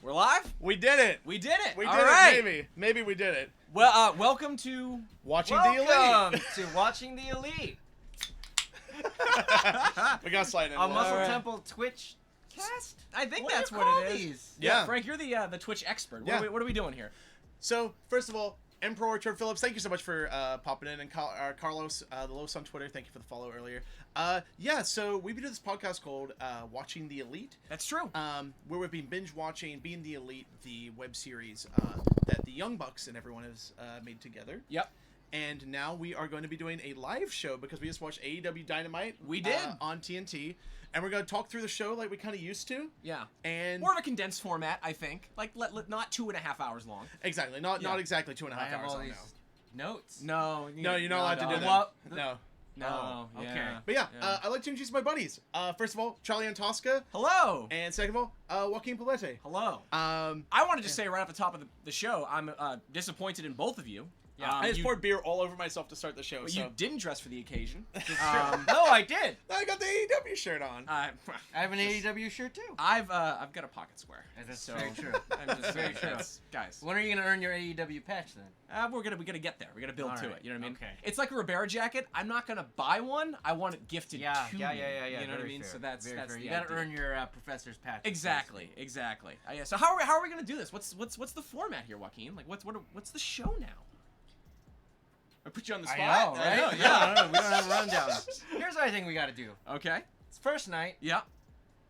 We're live? We did it. We did it. We All did right. it. Maybe we did it. Well, welcome to Watching the Elite. Welcome to Watching the Elite. We got slide in. A Muscle right. Temple Twitch cast? I think What do that's you what call it is. these? Yeah. Frank, you're the Twitch expert. Yeah. What are we doing here? So, first of all, Emperor Trevor Phillips, thank you so much for popping in. And Carlos, the Los on Twitter, thank you for the follow earlier. So we've been doing this podcast called Watching the Elite. That's true. Where we've been binge watching Being the Elite, the web series that the Young Bucks and everyone has made together. Yep. And now we are going to be doing a live show because we just watched AEW Dynamite. We did. On TNT. And we're going to talk through the show like we kind of used to. Yeah. And More of a condensed format, I think. Like, not 2.5 hours long. exactly. Not exactly 2.5 I have hours all long these now. notes. No. No, you're not allowed to do that. What? No. No. Oh, yeah. okay. But yeah, Yeah. I'd like to introduce my buddies. First of all, Charlie Antosca. Hello. And second of all, Joaquin Palete. Hello. I I wanted to say right off the top of the show, I'm disappointed in both of you. Yeah. just you, poured beer all over myself to start the show. you didn't dress for the occasion. No, I did. I got the AEW shirt on. I have an AEW shirt too. I've got a pocket square. That's so very true. I'm just Very true. guys. When are you gonna earn your AEW patch then? We gotta get there. We gotta build All to right. it. You know what I mean? Okay. It's like a Ribera jacket. I'm not gonna buy one. I want it gifted Yeah. to me. Yeah. You know what I Very mean? fair. So that's Very fair. the You gotta idea. earn your professor's patch. Exactly. Yeah. So how are we gonna do this? What's the format here, Joaquin? Like what's the show now? I put you on the I spot. know, right? I know, Yeah. We don't have a rundown. Here's what I think we gotta do. Okay. It's first night. Yeah.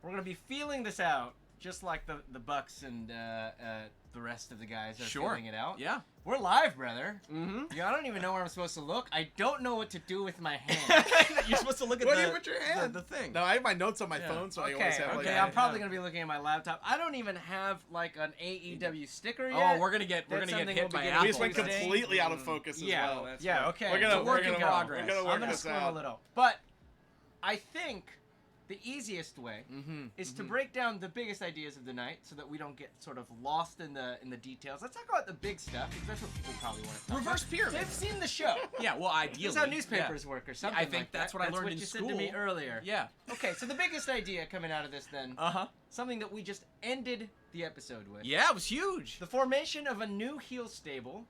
We're gonna be feeling this out, just like the Bucks and the rest of the guys are Sure. feeling it out. Yeah. We're live, brother. Mm-hmm. Yeah, I don't even know where I'm supposed to look. I don't know what to do with my hand. You're supposed to look at Where do you put your hand? the thing. No, I have my notes on my Yeah. phone, so I always have like. Okay. Yeah, I'm probably yeah. gonna be looking at my laptop. I don't even have like an AEW sticker Oh, yet. we're gonna get That's hit something by we'll be getting Apple. We just went Tuesday. completely out of focus as Yeah, well. that's yeah, right. okay. We're gonna It's a work in progress. We're gonna I'm work gonna this squirm a out. little, but I think the easiest way is to Mhm. break down the biggest ideas of the night, so that we don't get sort of lost in the details. Let's talk about the big stuff, because that's what people probably want to talk Reverse about. pyramid. They've seen the show. Yeah. Well, ideally. This is how newspapers work, or something. I think like that's that. what I learned in you school. said to me earlier. Yeah. Okay, so the biggest idea coming out of this then, something that we just ended the episode with. Yeah, it was huge. The formation of a new heel stable.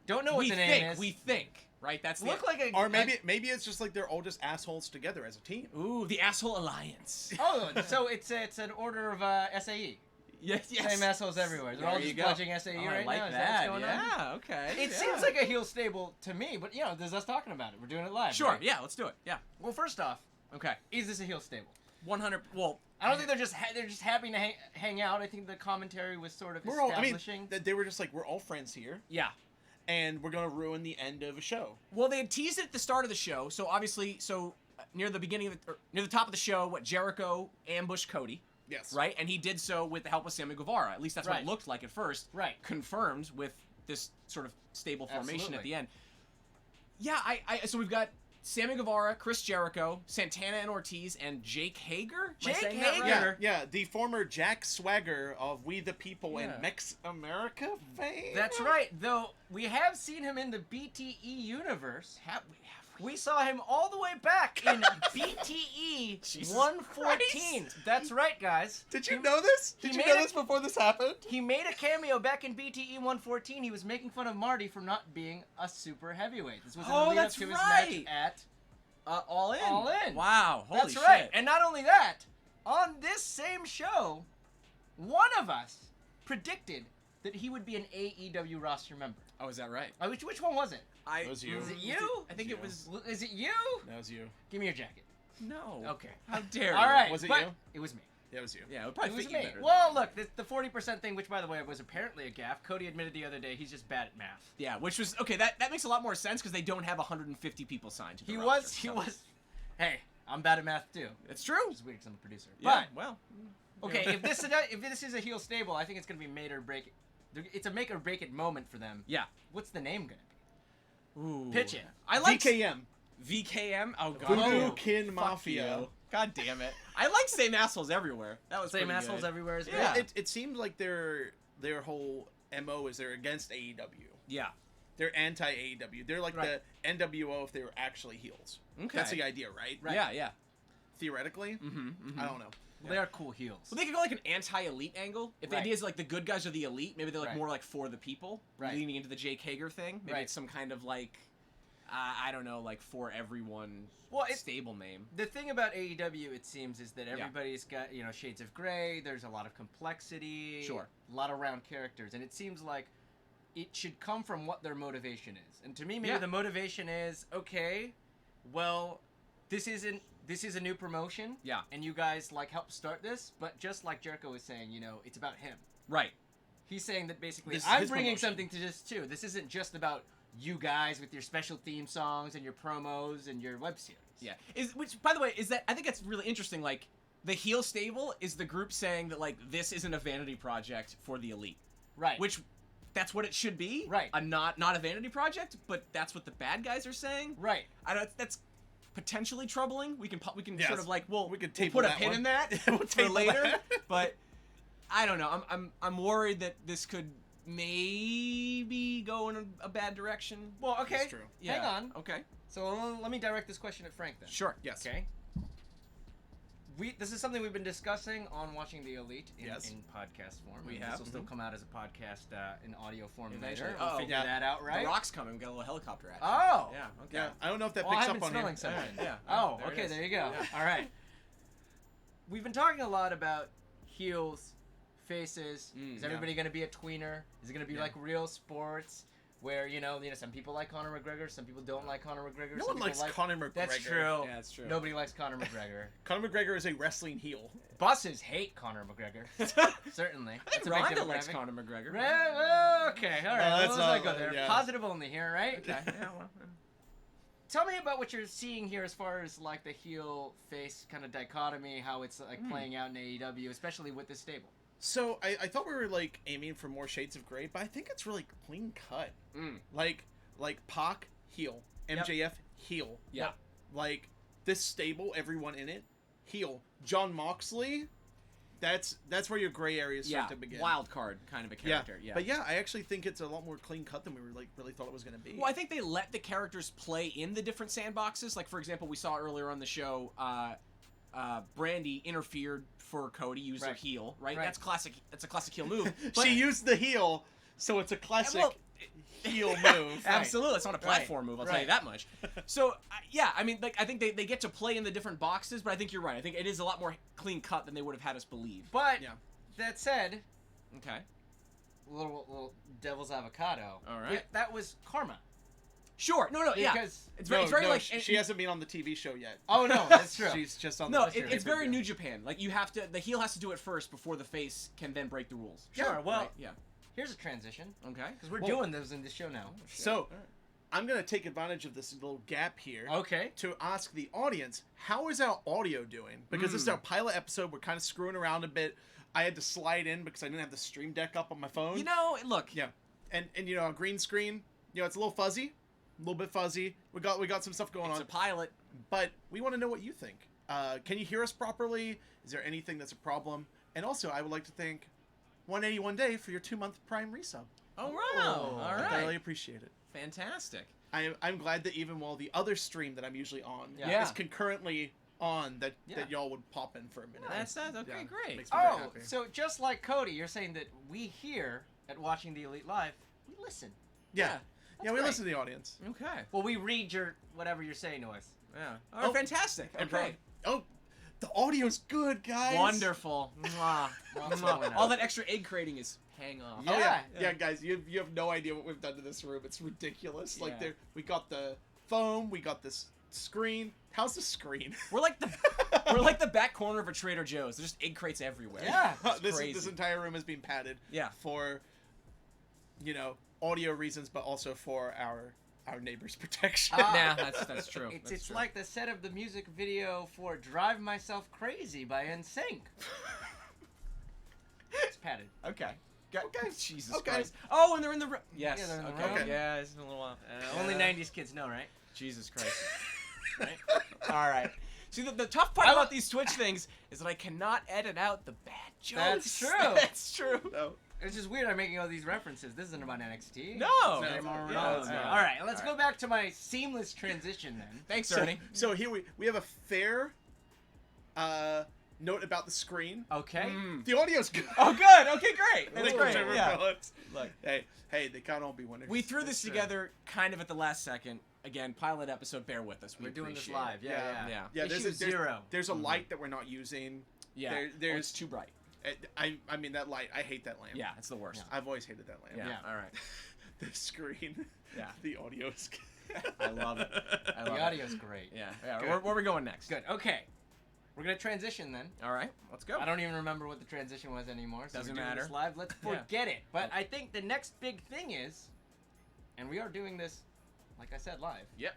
Don't know what we the think. name is. We think. Right. That's look the. like a. Or maybe it's just like they're all just assholes together as a team. Ooh, the asshole alliance. Oh, so it's an order of SAE. Yes. Same assholes everywhere. They're There all you just go. pledging SAE Oh, right I like now. Is that. what's going on? Yeah. Okay. It yeah. seems like a heel stable to me, but there's us talking about it. We're doing it live. Sure. right? Yeah. Let's do it. Yeah. Well, first off, Okay. is this a heel stable? 100. Well. I don't think they're just happy to hang out. I think the commentary was sort of We're all. I mean, establishing. they were just like, we're all friends here, Yeah. and we're gonna ruin the end of a show. Well, they had teased it at the start of the show, so obviously, near the beginning of near the top of the show, Jericho ambushed Cody, Yes. right? And he did so with the help of Sammy Guevara. At least that's what Right. it looked like at first. Right. Confirmed with this sort of stable formation at Absolutely. the end. Yeah, so we've got Sammy Guevara, Chris Jericho, Santana and Ortiz, and Jake Hager. Am I Jake saying that right? Hager? Yeah, the former Jack Swagger of We the People Yeah. and Mex America fame. That's right. Though we have seen him in the BTE universe. We saw him all the way back in BTE Jesus 114. Christ. That's right, guys. Did you know this? Did he you made know a- this before this happened? He made a cameo back in BTE 114. He was making fun of Marty for not being a super heavyweight. This was in the Oh, lead up that's to his right. match at All in. All In. Wow. Holy That's shit. right. And not only that, on this same show, one of us predicted that he would be an AEW roster member. Oh, is that right? Which one was it? I It was you. Was it you? I think it was. Is it you? That was you. Give me your jacket. No. Okay. How dare All you? right. Was it but you? It was me. Yeah, it was you. Yeah, it would It probably was fit you me. better. Well, look, the 40% thing, which by the way was apparently a gaffe. Cody admitted the other day he's just bad at math. Yeah, which was okay. That makes a lot more sense because they don't have 150 people signed to the He roster, was. so. Hey, I'm bad at math too. It's true. It's weird because I'm the producer. Yeah. Well. But okay, if this is a heel stable, I think it's gonna be made or break it. It's a make or break it moment for them. Yeah. What's the name gonna be? Ooh. Pitch it. I like VKM. VKM. Oh god. Voodoo Oh, Kin fuck Mafia. you. God damn it. I like same assholes everywhere. That was Same pretty assholes good. everywhere is great. Yeah. It seems like their whole MO is they're against AEW. Yeah. They're anti AEW. They're like Right. the NWO if they were actually heels. Okay. That's the idea, right? Right. Yeah. Yeah. Theoretically, Mm-hmm. I don't know. They are cool heels. Well, they could go like an anti-elite angle. If the Right. idea is like the good guys are the elite, maybe they're like Right. more like for the people, Right. leaning into the Jake Hager thing. Maybe Right. it's some kind of like, I don't know, like for everyone stable name. The thing about AEW, it seems, is that everybody's got, shades of gray. There's a lot of complexity. Sure. A lot of round characters. And it seems like it should come from what their motivation is. And to me, maybe the motivation is, okay, well, this is a new promotion. Yeah. And you guys, like, helped start this. But just like Jericho was saying, it's about him. Right. He's saying that basically, This is I'm his bringing promotion. something to this, too. This isn't just about you guys with your special theme songs and your promos and your web series. Yeah. Which, by the way, I think that's really interesting. Like, the heel stable is the group saying that, like, this isn't a vanity project for the elite. Right. Which, that's what it should be. Right. Not a vanity project, but that's what the bad guys are saying. Right. I know that's potentially troubling. We can Yes. sort of like, We could we'll table put a that pin one. in that We'll for table later. that. But I don't know. I'm worried that this could maybe go in a bad direction. Well, okay. That's true. Yeah. Hang on. Okay. So let me direct this question at Frank then. Sure. Yes. Okay. This is something we've been discussing on Watching the Elite in podcast form. We And have. This will still come out as a podcast in audio form Eventually. later. We'll figure yeah. that out, right? The Rock's coming. We got a little helicopter action. Oh. Yeah. Okay. Yeah, I don't know if that Oh, I picks have up been on here. smelling something. Yeah. Oh, There it okay, is. there you go. Yeah. All right. We've been talking a lot about heels, faces. Is everybody going to be a tweener? Is it going to be like real sports where, some people like Conor McGregor, some people don't like Conor McGregor. No some one people likes Conor McGregor. That's true. Yeah, that's true. Nobody likes Conor McGregor. Conor McGregor is a wrestling heel. Buses hate Conor McGregor. Certainly. I think That's a big Rhonda likes demographic. Conor McGregor. Okay, all right. that's Let's not- not go there. yeah. Positive only here, right? Okay. Yeah, well, Tell me about what you're seeing here as far as like the heel face kind of dichotomy, how it's like playing out in AEW, especially with this stable. So I thought we were like aiming for more shades of gray, but I think it's really clean cut. Like Pac heel, MJF heel. Yeah. Like this stable, everyone in it heel. John Moxley, that's where your gray areas start to begin. Wild card kind of a character. Yeah. But yeah, I actually think it's a lot more clean cut than we were like really thought it was going to be. Well, I think they let the characters play in the different sandboxes. Like, for example, we saw earlier on the show, Brandy interfered for Cody, used her heel, right? Right. That's classic. That's a classic heel move. But, she used the heel, so it's a classic well, heel move. Absolutely, it's not a platform move. I'll tell you that much. So, I mean, like, I think they get to play in the different boxes, but I think you're right. I think it is a lot more clean cut than they would have had us believe. But Yeah. that said, Okay. little devil's avocado. All right. That was karma. Sure. No. Yeah. Because It's very like she hasn't been on the TV show yet. oh no, that's true. She's just on. No, the it's very New Japan. Like, you have to, the heel has to do it first before the face can then break the rules. Sure, well, Right? Yeah. Here's a transition Okay. because we're Well- doing those in the show now. So, I'm gonna take advantage of this little gap here Okay. to ask the audience, how is our audio doing? Because this is our pilot episode. We're kind of screwing around a bit. I had to slide in because I didn't have the Stream Deck up on my phone. You know, look. Yeah, and a green screen. It's a little fuzzy, a little bit fuzzy. We got some stuff going It's on, a pilot. but we want to know what you think. Can you hear us properly? Is there anything that's a problem? And also, I would like to thank 181 Day for your 2-month Prime resub. Oh, wow. All I really right. appreciate it. Fantastic. I'm glad that even while the other stream that I'm usually on Yeah. is concurrently on, that Yeah. y'all would pop in for a minute. That's okay. Yeah. Great. Makes me very Oh, happy. so just like Cody, you're saying that we here at Watching the Elite Live, we listen. Yeah, we great. listen to the audience. Okay. Well, we read your whatever you're saying to us. Yeah. Oh, fantastic. And Okay. oh, the audio's good, guys. Wonderful. Mwah. Lots Mwah. going on. All that extra egg crating is paying off. Oh yeah. Yeah. yeah, guys, you have no idea what we've done to this room. It's ridiculous. Yeah. Like we got the foam, we got this screen. How's the screen? We're like the back corner of a Trader Joe's. There's just egg crates everywhere. Yeah. It's this crazy. entire room is being padded. Yeah. For audio reasons, but also for our neighbors' protection. Nah, that's true. It's That's true. like the set of the music video for "Drive Myself Crazy" by NSYNC. It's padded. Okay. Okay. Jesus Okay. Christ. Oh, and they're in the room. Yes. Yeah, they're in the okay. room. Yeah, it's been a little while. Only 90s kids know, right? Jesus Christ. Right? All right. See, the tough part about these Twitch things is that I cannot edit out the bad jokes. That's true. That's true. No. It's just weird I'm making all these references. This isn't about NXT. No. It's No, more it's Ronaldo. not. All right, let's go back to my seamless transition then. Thanks, So, Ernie. so here we have a fair note about the screen. Okay. The audio's good. Oh, good. Okay, great. That's Ladies great. and Yeah. fellas. Look, Hey, they can't all be winners. we threw this That's true. together kind of at the last second. Again, pilot episode. Bear with us. We're doing this appreciate live. it. Yeah. Yeah, Issue 0. There's a light that we're not using. Yeah. There's it's too bright. I mean that light. I hate that lamp. Yeah, it's the worst. I've always hated that lamp. Yeah. Yeah. All right. The screen. Yeah. The audio's good. I love it. I love The it. audio's great. Yeah. Good. Where are we going next? Good. Okay. We're gonna transition then. All right. Let's go. I don't even remember what the transition was anymore. So Doesn't we're doing matter. This live. Let's Yeah. forget it. But I think the next big thing is, and we are doing this, like I said, live. Yep.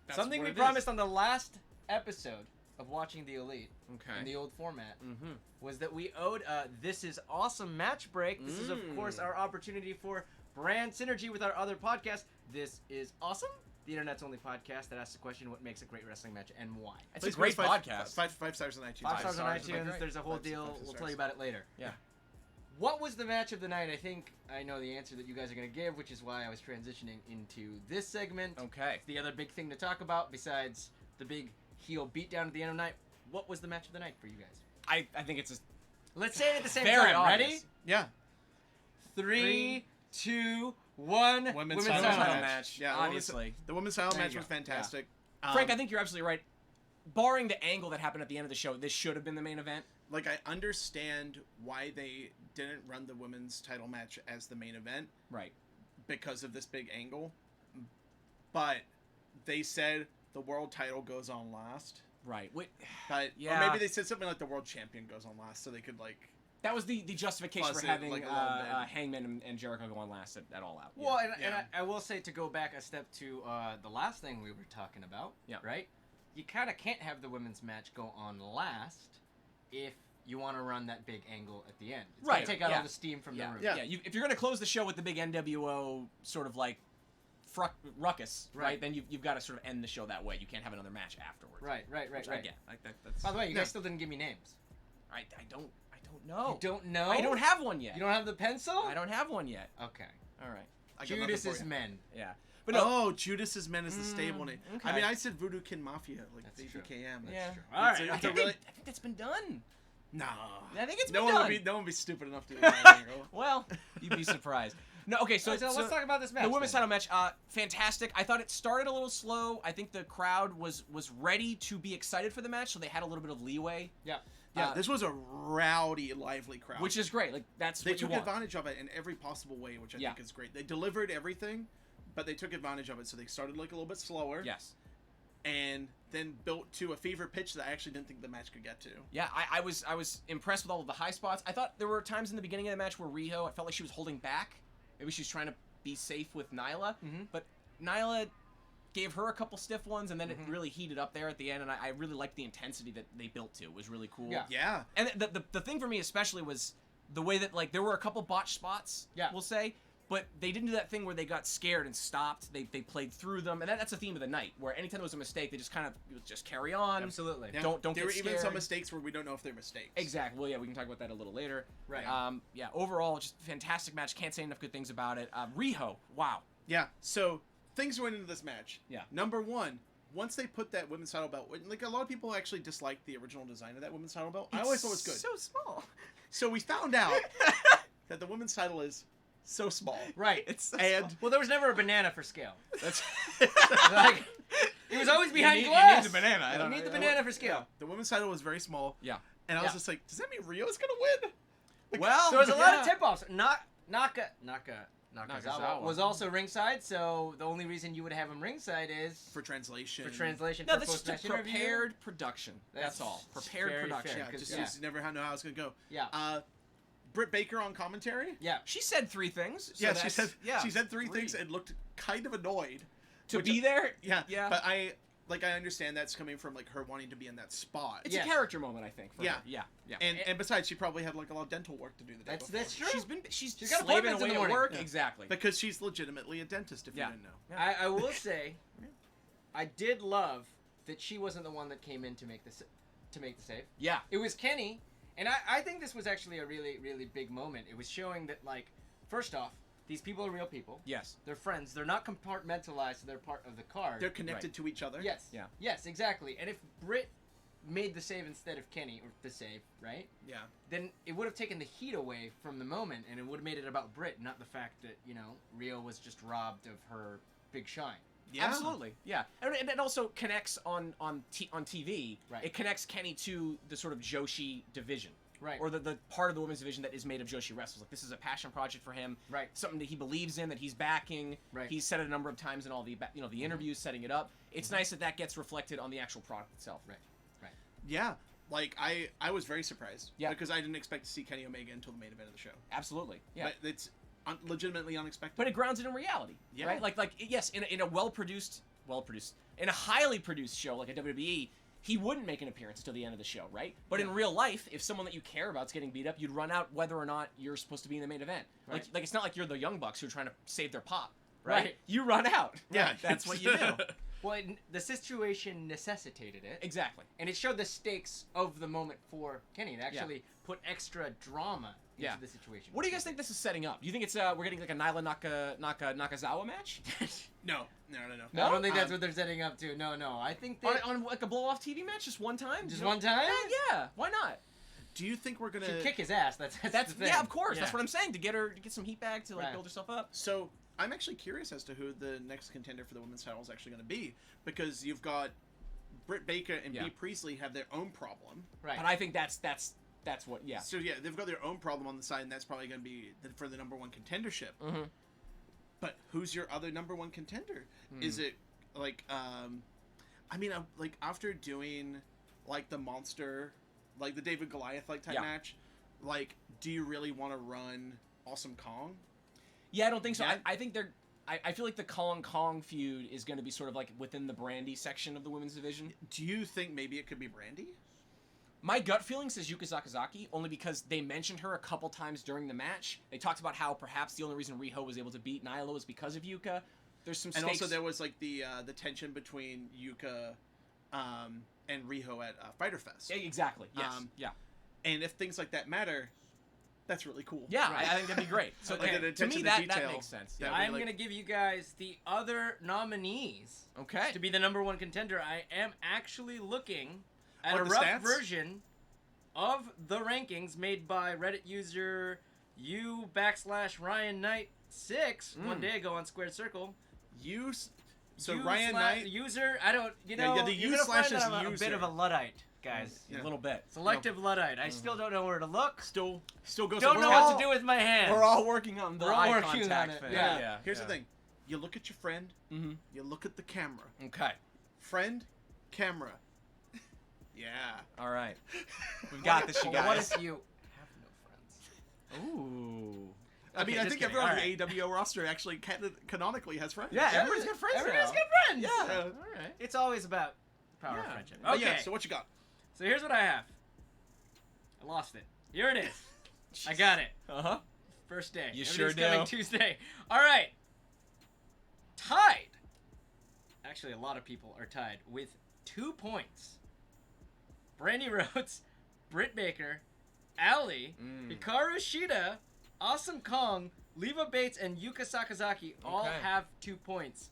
That's Something what we it promised on the last episode of Watching the Elite Okay. in the old format Mm-hmm. was that we owed a This Is Awesome match break. This is, of course, our opportunity for brand synergy with our other podcast. This is Awesome, the internet's only podcast that asks the question, what makes a great wrestling match and why? It's Please a great put podcast. Five stars on iTunes. 5 stars on stars would be iTunes. great. There's a whole Five deal. stars. We'll tell you about it later. Yeah. What was the match of the night? I think I know the answer that you guys are going to give, which is why I was transitioning into this segment. Okay. The other big thing to talk about, besides the big heel beatdown at the end of the night, what was the match of the night for you guys? I think it's a Let's say it at the same very time. obvious. Ready? Yeah. 3, 2, 1. Women's title title match. Yeah, Obviously. The women's title There match you was go. fantastic. Frank, I think you're absolutely right. Barring the angle that happened at the end of the show, this should have been the main event. Like, I understand why they didn't run the women's title match as the main event Right. because of this big angle. But they said the world title goes on last. Right. Wait, But Yeah. or maybe they said something like the world champion goes on last, so they could like. that was the justification Plus for it, having like, a little bit. Hangman and Jericho go on last at All Out. Well, and Yeah. I will say, to go back a step to the last thing we were talking about, Yeah. right? You kind of can't have the women's match go on last if you want to run that big angle at the end. It's Right, gonna take out yeah. all the steam from the room. Yeah. If you're going to close the show with the big NWO sort of like ruckus, right? Right. Then you've got to sort of end the show that way. You can't have another match afterwards. Right. Which I get. Like that's. By the way, you No. guys still didn't give me names. I don't know. You don't know? I don't have one yet. You don't have the pencil? I don't have one yet. Okay. All right. I got nothing Judas for is you. men. Yeah. But no. Oh, Judas's Men is the stable name. okay. I mean, I said Voodoo Kin Mafia, like That's VDKM. yeah. true. All All right, right. I it's a think, really I think that's been done. no. I think it's No been one done. no one would be stupid enough to do that angle. Well, you'd be surprised. No, okay, so, So let's talk about this match. the women's then. title match, fantastic. I thought it started a little slow. I think the crowd was ready to be excited for the match, so they had a little bit of leeway. Yeah. Yeah, this was a rowdy, lively crowd. Which is great. Like that's they what you took want. advantage of it in every possible way, which I Yeah. think is great. They delivered everything, but they took advantage of it. So they started like a little bit slower, Yes. and then built to a fever pitch that I actually didn't think the match could get to. Yeah, I was impressed with all of the high spots. I thought there were times in the beginning of the match where Riho, I felt like she was holding back. Maybe she was trying to be safe with Nyla, Mhm. but Nyla gave her a couple stiff ones, and then it really heated up there at the end, and I really liked the intensity that they built to. It was really cool. Yeah. Yeah, And the thing for me especially was the way that, like, there were a couple botched spots, Yeah. we'll say, but they didn't do that thing where they got scared and stopped. They played through them, and that's the theme of the night, where anytime there was a mistake, they just kind of just carry on. Absolutely. yeah. Don't There get were even some scared. mistakes where we don't know if they're mistakes. Exactly. Well, yeah, we can talk about that a little later. Right. Yeah. Overall, just fantastic match. Can't say enough good things about it. Riho, wow. Yeah. So things went into this match. Yeah. Number one, once they put that women's title belt, like a lot of people actually disliked the original design of that women's title belt. I always thought it was good. So small. So we found out that the women's title is so small. Right. It's so And small. Well, there was never a banana for scale. that's Like, it was always behind need- you glass. need the banana. I You don't need know. the banana for scale. the women's title was very small. Yeah. And I was Yeah. just like, does that mean Rio's gonna win? Well, There was a lot of yeah. tip-offs. Nakazawa Nakazawa. was also ringside, so the only reason you would have him ringside is For translation. for translation. No, for this is post-match just interview. prepared production. That's That's all. Prepared very production. fair. Yeah, 'cause, just yeah. you never know how it's gonna go. Yeah. Britt Baker on commentary. Yeah. She said 3 things. So Yeah, she that's- said yeah, she said three things and looked kind of annoyed. to which- be there. Yeah, Yeah. But I understand that's coming from like her wanting to be in that spot. It's Yes. a character moment, I think. For Yeah. her. Yeah. Yeah. And besides, she probably had like a lot of dental work to do the day That's before. true. She's She's got slaving appointments in away the at morning. work. Yeah. Exactly. Because she's legitimately a dentist. If Yeah. you didn't know. Yeah. I will say, I did love that she wasn't the one that came in to make the save. Yeah. It was Kenny, and I think this was actually a really, really big moment. It was showing that, like, first off, these people are real people. Yes. They're friends. They're not compartmentalized. So they're part of the card. They're connected to each other. Yes. Yeah. Yes, exactly. And if Britt made the save instead of Kenny, or the save, right? Yeah. Then it would have taken the heat away from the moment, and it would have made it about Britt, not the fact that, Rio was just robbed of her big shine. Yeah. Absolutely, yeah, and it also connects on TV. Right. It connects Kenny to the sort of Joshi division, Right. or the part of the women's division that is made of Joshi wrestlers. Like, this is a passion project for him, Right. something that he believes in, that he's backing. Right. He's said it a number of times in all the the interviews, setting it up. It's nice that gets reflected on the actual product itself. Right. Yeah. Like, I was very surprised. Yeah. Because I didn't expect to see Kenny Omega until the main event of the show. Absolutely, yeah. But it's legitimately unexpected. But it grounds it in reality, Yeah. right? Like yes, in a well-produced, in a highly produced show like a WWE, he wouldn't make an appearance until the end of the show, right? But in real life, if someone that you care about is getting beat up, you'd run out whether or not you're supposed to be in the main event. Right. Like it's not like you're the Young Bucks who are trying to save their pop, right? Right. You run out. Yeah. That's what you do. Well, the situation necessitated it. Exactly. And it showed the stakes of the moment for Kenny. It actually put extra drama into the situation. What do you guys think this is setting up? Do you think it's we're getting like a Nyla Nakazawa match? No. I don't think that's what they're setting up to. No. I think that... on like a blow-off TV match, just one time? Just one time? Yeah. Why not? Do you think we're going Should to... kick his ass. That's the thing. Yeah, of course. That's Yeah. what I'm saying. To get some heat back, to like Right. build herself up. So, I'm actually curious as to who the next contender for the women's title is actually going to be. Because you've got Britt Baker and Bea Priestley have their own problem. Right. But I think that's what, yeah. So, yeah, they've got their own problem on the side, and that's probably going to be for the number one contendership. Mm-hmm. But who's your other number one contender? Is it, like, like, after doing, like, the monster, like, the David Goliath, like, type match, like, do you really want to run Awesome Kong? Yeah, I don't think so. Yeah. I think I feel like the Kong feud is going to be sort of like within the Brandy section of the women's division. Do you think maybe it could be Brandy? My gut feeling says Yuka Sakazaki, only because they mentioned her a couple times during the match. They talked about how perhaps the only reason Riho was able to beat Nyla was because of Yuka. There's some stakes. And also there was, like, the tension between Yuka and Riho at Fyter Fest. Yeah, exactly. Yes. Yeah. And if things like that matter, that's really cool. Yeah, I think that'd be great. So Like, the to attention me, to that detail. makes sense. Yeah. Yeah. I'm like- going to give you guys the other nominees Okay. to be the number one contender. I am actually looking at What, a the rough stats? version of the rankings made by Reddit user U/Ryan Knight 6 one day ago on Squared Circle. So Ryan Knight... User, I don't, the you're gonna U find slash that is I'm a user. bit of a Luddite, guys. A little bit. Selective Luddite. I still don't know where to look. Still goes... Don't know what to do with my hands. We're all working on the We're all eye working contact on it. thing. Yeah. Here's the thing. You look at your friend. Mm-hmm. You look at the camera. Okay. Friend, camera. Yeah. All right. We've got this, you But what guys. if you have no friends? Ooh. I mean, Okay, I just think kidding. everyone on Alright. the AEW roster actually canonically has friends. Yeah, everybody's got friends Everybody's now. got friends. Yeah. Yeah. All right. It's always about power of Yeah. friendship. But Okay. yeah, so what you got? So here's what I have. I lost it. Here it is. I got it. Uh-huh. First day. You sure Everything's coming do. Tuesday. All right. Tied. Actually, a lot of people are tied with 2 points. Brandy Rhodes, Britt Baker, Ali, Hikaru Shida, Awesome Kong, Leva Bates, and Yuka Sakazaki all Okay. have 2 points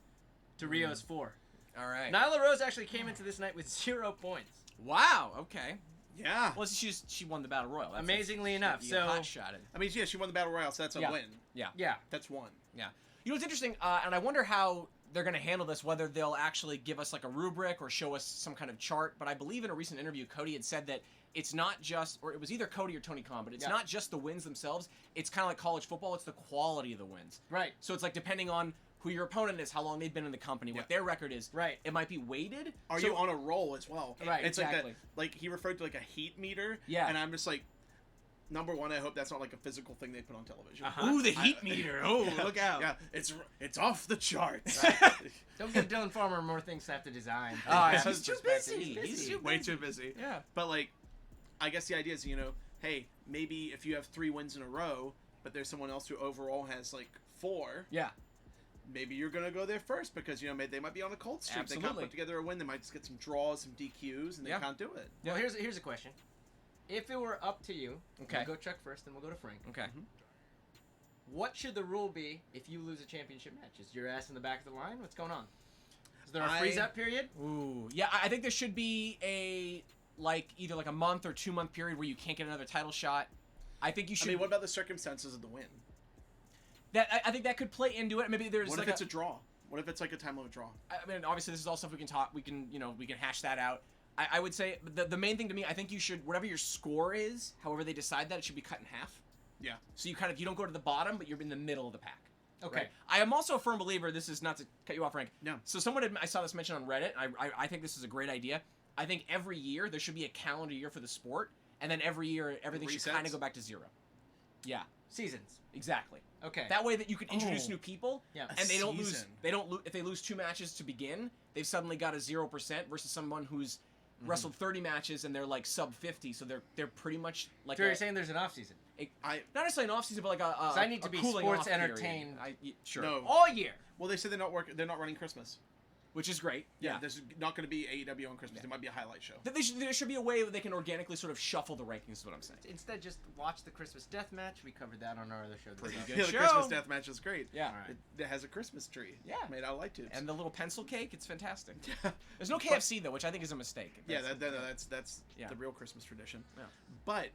to Rio's 4. All right. Nyla Rose actually came into this night with 0 points. Wow. Okay. Yeah. Well, she won the battle royal. Amazingly enough, You got so- hot shotted. I mean, yeah, she won the Battle Royale, so that's a Yeah. win. Yeah. That's one. Yeah. You know what's interesting, and I wonder how they're going to handle this, whether they'll actually give us like a rubric or show us some kind of chart. But I believe in a recent interview, Cody had said that it's not just, or it was either Cody or Tony Khan, but it's not just the wins themselves. It's kind of like college football. It's the quality of the wins. Right. So it's like depending on who your opponent is, how long they've been in the company, what their record is. Right. It might be weighted. Are So- you on a roll as well? Right, It's exactly. like he referred to like a heat meter. Yeah. And I'm just like, number one, I hope that's not like a physical thing they put on television. Uh-huh. Ooh, the heat meter. Oh, look out. Yeah, it's off the charts. Don't give Dylan Farmer more things to have to design. He's too busy. He's too Way too busy. Yeah. But like, I guess the idea is, hey, maybe if you have 3 wins in a row, but there's someone else who overall has like 4, Yeah. maybe you're gonna go there first because they might be on a cold streak. They can't Absolutely. put together a win. They might just get some draws, some DQs, and they can't do it. Well, here's a question. If it were up to you, Okay. we'll go Chuck first, then we'll go to Frank. Okay. What should the rule be if you lose a championship match? Is your ass in the back of the line? What's going on? Is there a freeze-up period? Ooh. Yeah, I think there should be like either like a month or 2 month period where you can't get another title shot. I think you should. I mean, what about the circumstances of the win? I think that could play into it. Maybe there's What like if it's a draw? What if it's like a time limit draw? I mean, obviously this is all stuff we can talk. We can hash that out. I would say the main thing to me, I think you should, whatever your score is, however they decide that, it should be cut in half. Yeah. So you don't go to the bottom, but you're in the middle of the pack. Okay. Right? I am also a firm believer. This is not to cut you off, Frank. No. So I saw this mentioned on Reddit. I think this is a great idea. I think every year there should be a calendar year for the sport, and then every year everything should kind of go back to zero. Yeah. Seasons. Exactly. Okay. That way that you can introduce new people, Yeah. and they don't lose. season. They don't lose if they lose 2 matches to begin. They've suddenly got a 0% versus someone who's wrestled 30 matches and they're like sub 50, so they're pretty much like. So you're saying there's an off season? Not necessarily an off season, but like a. I need to be cooling sports off period. entertained. Sure. No. All year. Well, they said they're not running Christmas. Which is great. Yeah. There's not going to be AEW on Christmas. There might be a highlight show. There should be a way that they can organically sort of shuffle the rankings. Is what I'm saying. Instead, just watch the Christmas death match. We covered that on our other show. Pretty this good. Yeah, the show. Christmas death match is great. Yeah. All right. It has a Christmas tree. Yeah. Made out of light tubes. And the little pencil cake, it's fantastic. There's no KFC though, which I think is a mistake. Yeah, that's Yeah. the real Christmas tradition. Yeah. But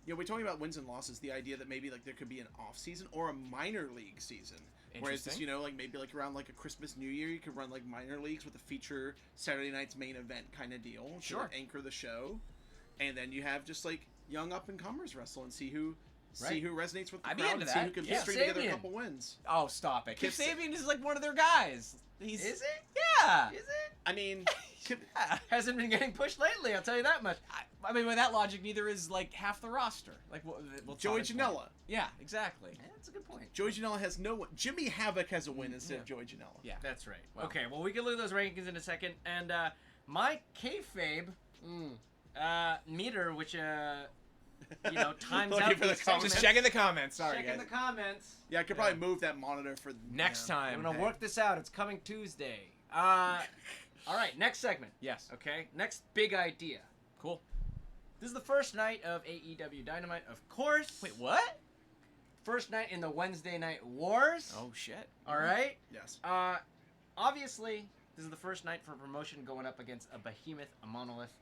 we're talking about wins and losses. The idea that maybe like there could be an off season or a minor league season, where it's just like maybe like around like a Christmas New Year, you could run like minor leagues with a feature Saturday night's main event kind of deal. To, Sure. like, anchor the show, and then you have just like young up and comers wrestle and see who resonates with the I'd be crowd into and see that. who can Yeah. string together a Sabian. couple wins. Oh, stop it! Kip Kip Sa- Sabian is like one of their guys. Is it? Yeah. Is it? I mean, Yeah. Hasn't been getting pushed lately. I'll tell you that much. I mean, by that logic, neither is like half the roster. Like, Joey Janela. Yeah, exactly. Yeah, that's a good point. Joey Janela has no one. Jimmy Havoc has a win instead of Joey Janela. Yeah. That's right. Wow. Okay, well, we can look at those rankings in a second. And my kayfabe meter, which, times Looking out for the these comments. segments. Just checking the comments. Sorry, Checking guys. the comments. Yeah, I could probably move that monitor for Next time. I'm going to work this out. It's coming Tuesday. All right, next segment. Yes. Okay, next big idea. Cool. This is the first night of AEW Dynamite, of course. Wait, what? First night in the Wednesday Night Wars. Oh shit. All right. Yes. Obviously, this is the first night for promotion going up against a behemoth, a monolith.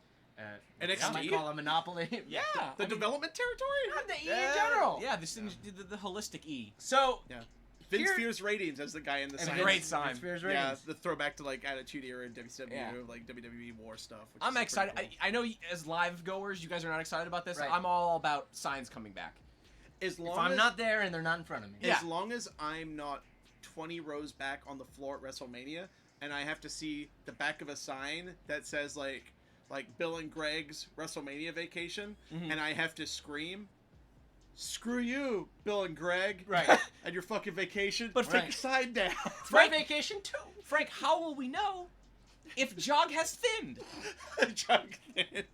NXT? Some might call a monopoly. Yeah. The development territory? The E in general. Yeah, this thing, the holistic E. So, Yeah. Vince Here- Fears ratings as the guy in the And sign. great sign. Spears Yeah, ratings. the throwback to like Attitude Era and WCW, Yeah. like WWE War stuff. Which I'm is excited. pretty I know as live goers, you guys are not excited about this. Right. I'm all about signs coming back. cool. As long If I'm as, not there and they're not in front of me. Yeah. as long as I'm not 20 rows back on the floor at WrestleMania, and I have to see the back of a sign that says like Bill and Greg's WrestleMania vacation, and I have to scream, "Screw you, Bill and Greg!" Right. and your fucking vacation. But take Frank- your side down. It's my vacation too. Frank, how will we know if Jog has thinned? Chuck Thind.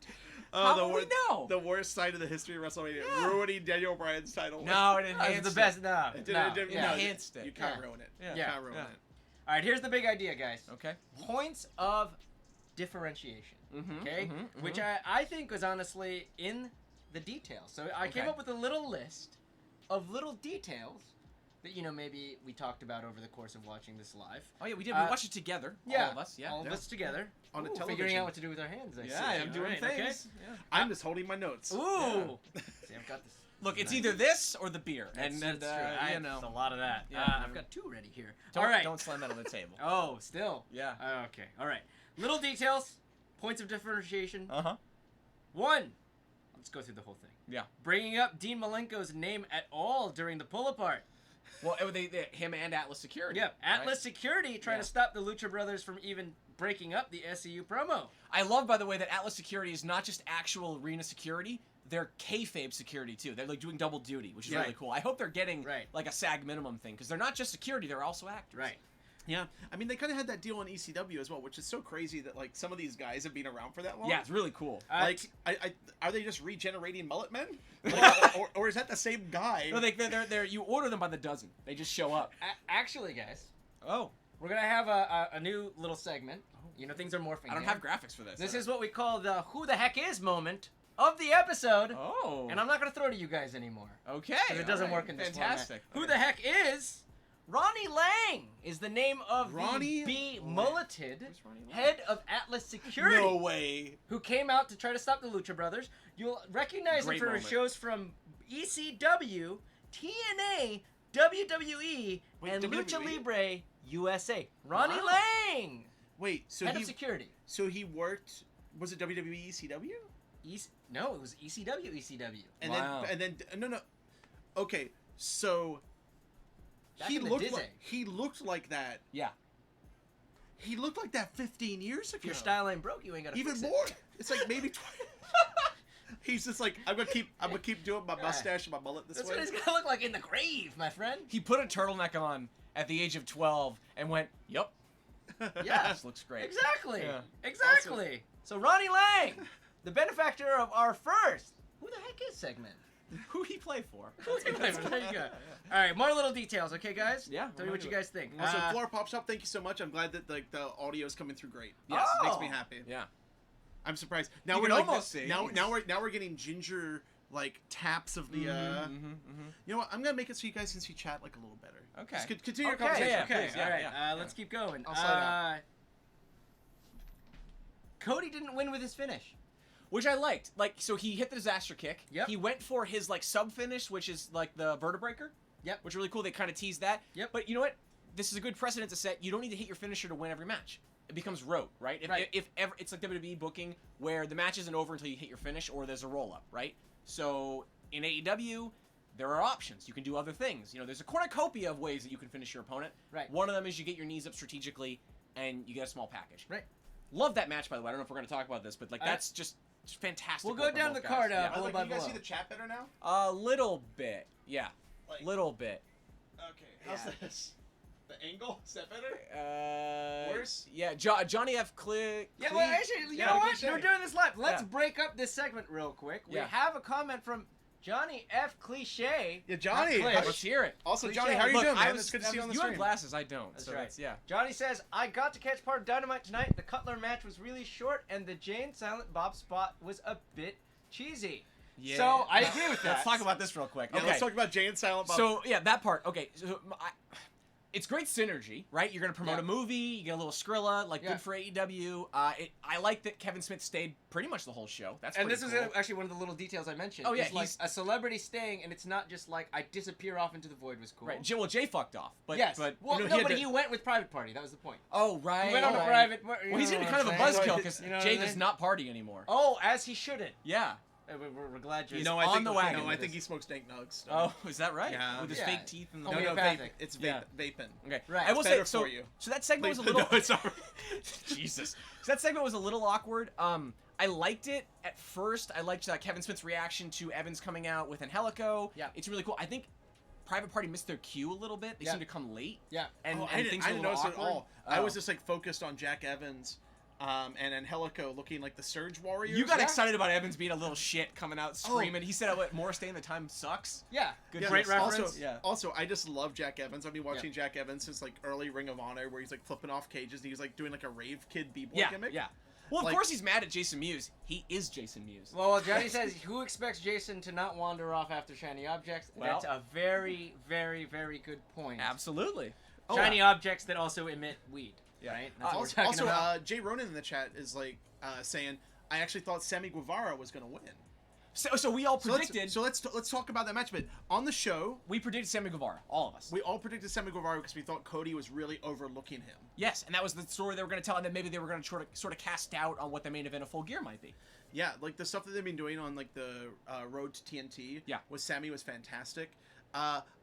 How will we know? The worst side of the history of WrestleMania, Yeah. ruining Daniel Bryan's title. No, it That's enhanced the it. best. No. It no. didn't- Yeah. enhanced it. You can't Yeah. ruin it. Yeah. You Yeah. can't ruin Yeah. it. All right, here's the big idea, guys. Okay. Points of differentiation. Mhm, Okay? mhm, Which mhm. I think was honestly in the details. So I came Okay. up with a little list of little details that, maybe we talked about over the course of watching this live. Oh yeah, we did. We watched it together. Yeah. All of us. Yeah. All of Yeah. us together. On a Ooh, television. Figuring out what to do with our hands. I see. Yeah, I'm All doing right, things. Yeah. I'm just holding my notes. Okay. Ooh. See, I've got this. Look, it's Nice. either this or the beer, That's and true. It's a lot of that. Yeah. I've got two ready here. don't, All right. don't slam that on the table. Oh, still. Yeah. Okay. All right. Little details. Points of differentiation. Uh huh. One. Let's go through the whole thing. Yeah. Bringing up Dean Malenko's name at all during the pull apart. Well, him and Atlas Security. Yep. Atlas right? Security trying Yeah. to stop the Lucha Brothers from even breaking up the SCU promo. I love, by the way, that Atlas Security is not just actual arena security. They're kayfabe security too. They're like doing double duty, which is Right. really cool. I hope they're getting Right. like a SAG minimum thing because they're not just security; they're also actors. Right. Yeah, I mean they kind of had that deal on ECW as well, which is so crazy that like some of these guys have been around for that long. Yeah, it's really cool. Like, are they just regenerating mullet men, or is that the same guy? No, they're you order them by the dozen. They just show up. Actually, guys, Oh, we're gonna have a new little segment. Things are morphing. I don't here. have graphics for this. This is what we call the "Who the heck is" moment of the episode. Oh. And I'm not gonna throw to you guys anymore. Okay. Because it doesn't all right, work in this Fantastic. format. Who the heck is Ronnie Lang is the name of Ronnie the Lang. mulleted Who's Ronnie Lang? head of Atlas Security, No way. who came out to try to stop the Lucha Brothers. You'll recognize Great him for his moment. shows from ECW, TNA, WWE, Wait, and WWE? Lucha Libre USA. Ronnie Wow. Lang, Wait, so head he of security. worked. Was it WWE ECW? No, it was ECW. And Wow. then no. Okay, so Back he in the looked Disney. like that. Yeah. He looked like that 15 years ago. If your style ain't broke, you ain't gotta Even fix it. more. It's like maybe 20. He's just like, I'm gonna keep doing my mustache and my mullet this That's way. what he's gonna look like in the grave, my friend. He put a turtleneck on at the age of 12 and went, "Yup, Yeah, this looks great." exactly. Yeah. Exactly. So Ronnie Lang, the benefactor of our first "Who the heck is" segment. Who he play for? There you go. All right, more little details, okay, guys? Yeah, Tell me what you guys think. Also, Flora Pop Shop, thank you so much. I'm glad that like the audio is coming through great. Yes. Makes Oh. me happy. Yeah. I'm surprised. Now You we're can like almost see. now we're getting ginger like taps of the. You know what? I'm gonna make it so you guys can see chat like a little better. Okay. Just continue your Okay, conversation. yeah, okay, please, yeah, all right. yeah. Let's keep going. I'll slide out. Cody didn't win with his finish. Which I liked. Like, so he hit the disaster kick. Yep. He went for his like sub finish, which is like the vertebraker. Yep. Which is really cool. They kind of teased that. Yep. But you know what? This is a good precedent to set. You don't need to hit your finisher to win every match. It becomes rote, right? Right. If ever, it's like WWE booking where the match isn't over until you hit your finish or there's a roll up, right? So in AEW, there are options. You can do other things. You know, there's a cornucopia of ways that you can finish your opponent. Right. One of them is you get your knees up strategically and you get a small package. Right. Love that match, by the way. I don't know if we're going to talk about this, but like that's just fantastic. We'll go work on down both the guys. card, Yeah. By the way, Below can you guys below. see the chat better now? A little bit, yeah. Like- Little bit. Okay. How's Yeah. this? The angle? Is that better? Worse? Yeah, Johnny F. Click. Yeah, well, actually, you Yeah, know what? cliche. We're doing this live. Let's Yeah. break up this segment real quick. We Yeah. have a comment from Johnny F. Cliche. Yeah, Johnny. Not how- Clish. Let's hear it. Also, Cliche. Johnny, how are you Look, doing, man? I was, It's good to see you on the you stream. have glasses, I don't. That's so right. That's, yeah. Johnny says, I got to catch part of Dynamite tonight. The Cutler match was really short, and the Jane Silent Bob spot was a bit cheesy. Yeah. So, I agree with that. Let's talk about this real quick. Yeah, Okay. let's talk about Jay and Silent Bob. So, yeah, that part. Okay. So, it's great synergy, right? You're going to promote Yeah. a movie, you get a little Skrilla, like Yeah. good for AEW. I like that Kevin Smith stayed pretty much the whole show. That's And pretty this cool. is actually one of the little details I mentioned. Oh, yeah, It's like he's- a celebrity staying, and it's not just like I disappear off into the void was cool. Right. Jay fucked off. But, yes. But, well, you know, no, he had but to- he went with Private Party. That was the point. Oh, right. He went on a right. private. Well, he's in kind of a buzzkill because You know what Jay I mean? does not party anymore. Oh, as he shouldn't. Yeah. We're glad you're He's no, on I think the wagon No, I with think this. he smokes dank nugs. So. Oh, is that right? Yeah. With his Yeah. fake teeth and the no, Homeopathic. it's Yeah. vaping. Okay. Right. I will It's say better so. for you. So that segment was a Please- little. no, it's not. Jesus. So that segment was a little awkward. I liked it at first. I liked Kevin Smith's reaction to Evans coming out with Angelico. Yeah. It's really cool. I think Private Party missed their cue a little bit. They Yeah. seem to come late. Yeah. And, Oh, and I things didn't were a notice little it at awkward. all. I was Oh. just like focused on Jack Evans and Angelico looking like the Surge Warriors. You got Yeah. excited about Evans being a little shit coming out screaming. He said, "What more staying the time sucks." Yeah. Good Yeah, Great job. reference. Also, Yeah. also, I just love Jack Evans. I've been watching Jack Evans since like early Ring of Honor, where he's like flipping off cages. And he's like doing like a rave kid b-boy Yeah. gimmick. Yeah. Well, of Like- course he's mad at Jason Mewes. He is Jason Mewes. Well, Johnny says, who expects Jason to not wander off after shiny objects? Well- That's a very, very, very good point. Absolutely. Shiny objects that also emit weed. Yeah. Right? That's what we're Also, talking about. Jay Ronan in the chat is like saying, "I actually thought Sammy Guevara was gonna win." So we all predicted. So let's talk about that match. But on the show, we predicted Sammy Guevara. All of us. we all predicted Sammy Guevara because we thought Cody was really overlooking him. Yes, and that was the story they were going to tell, and then maybe they were going to sort of cast doubt on what the main event of Full Gear might be. Yeah, like the stuff that they've been doing on like the road to TNT. Yeah. With Sammy was fantastic.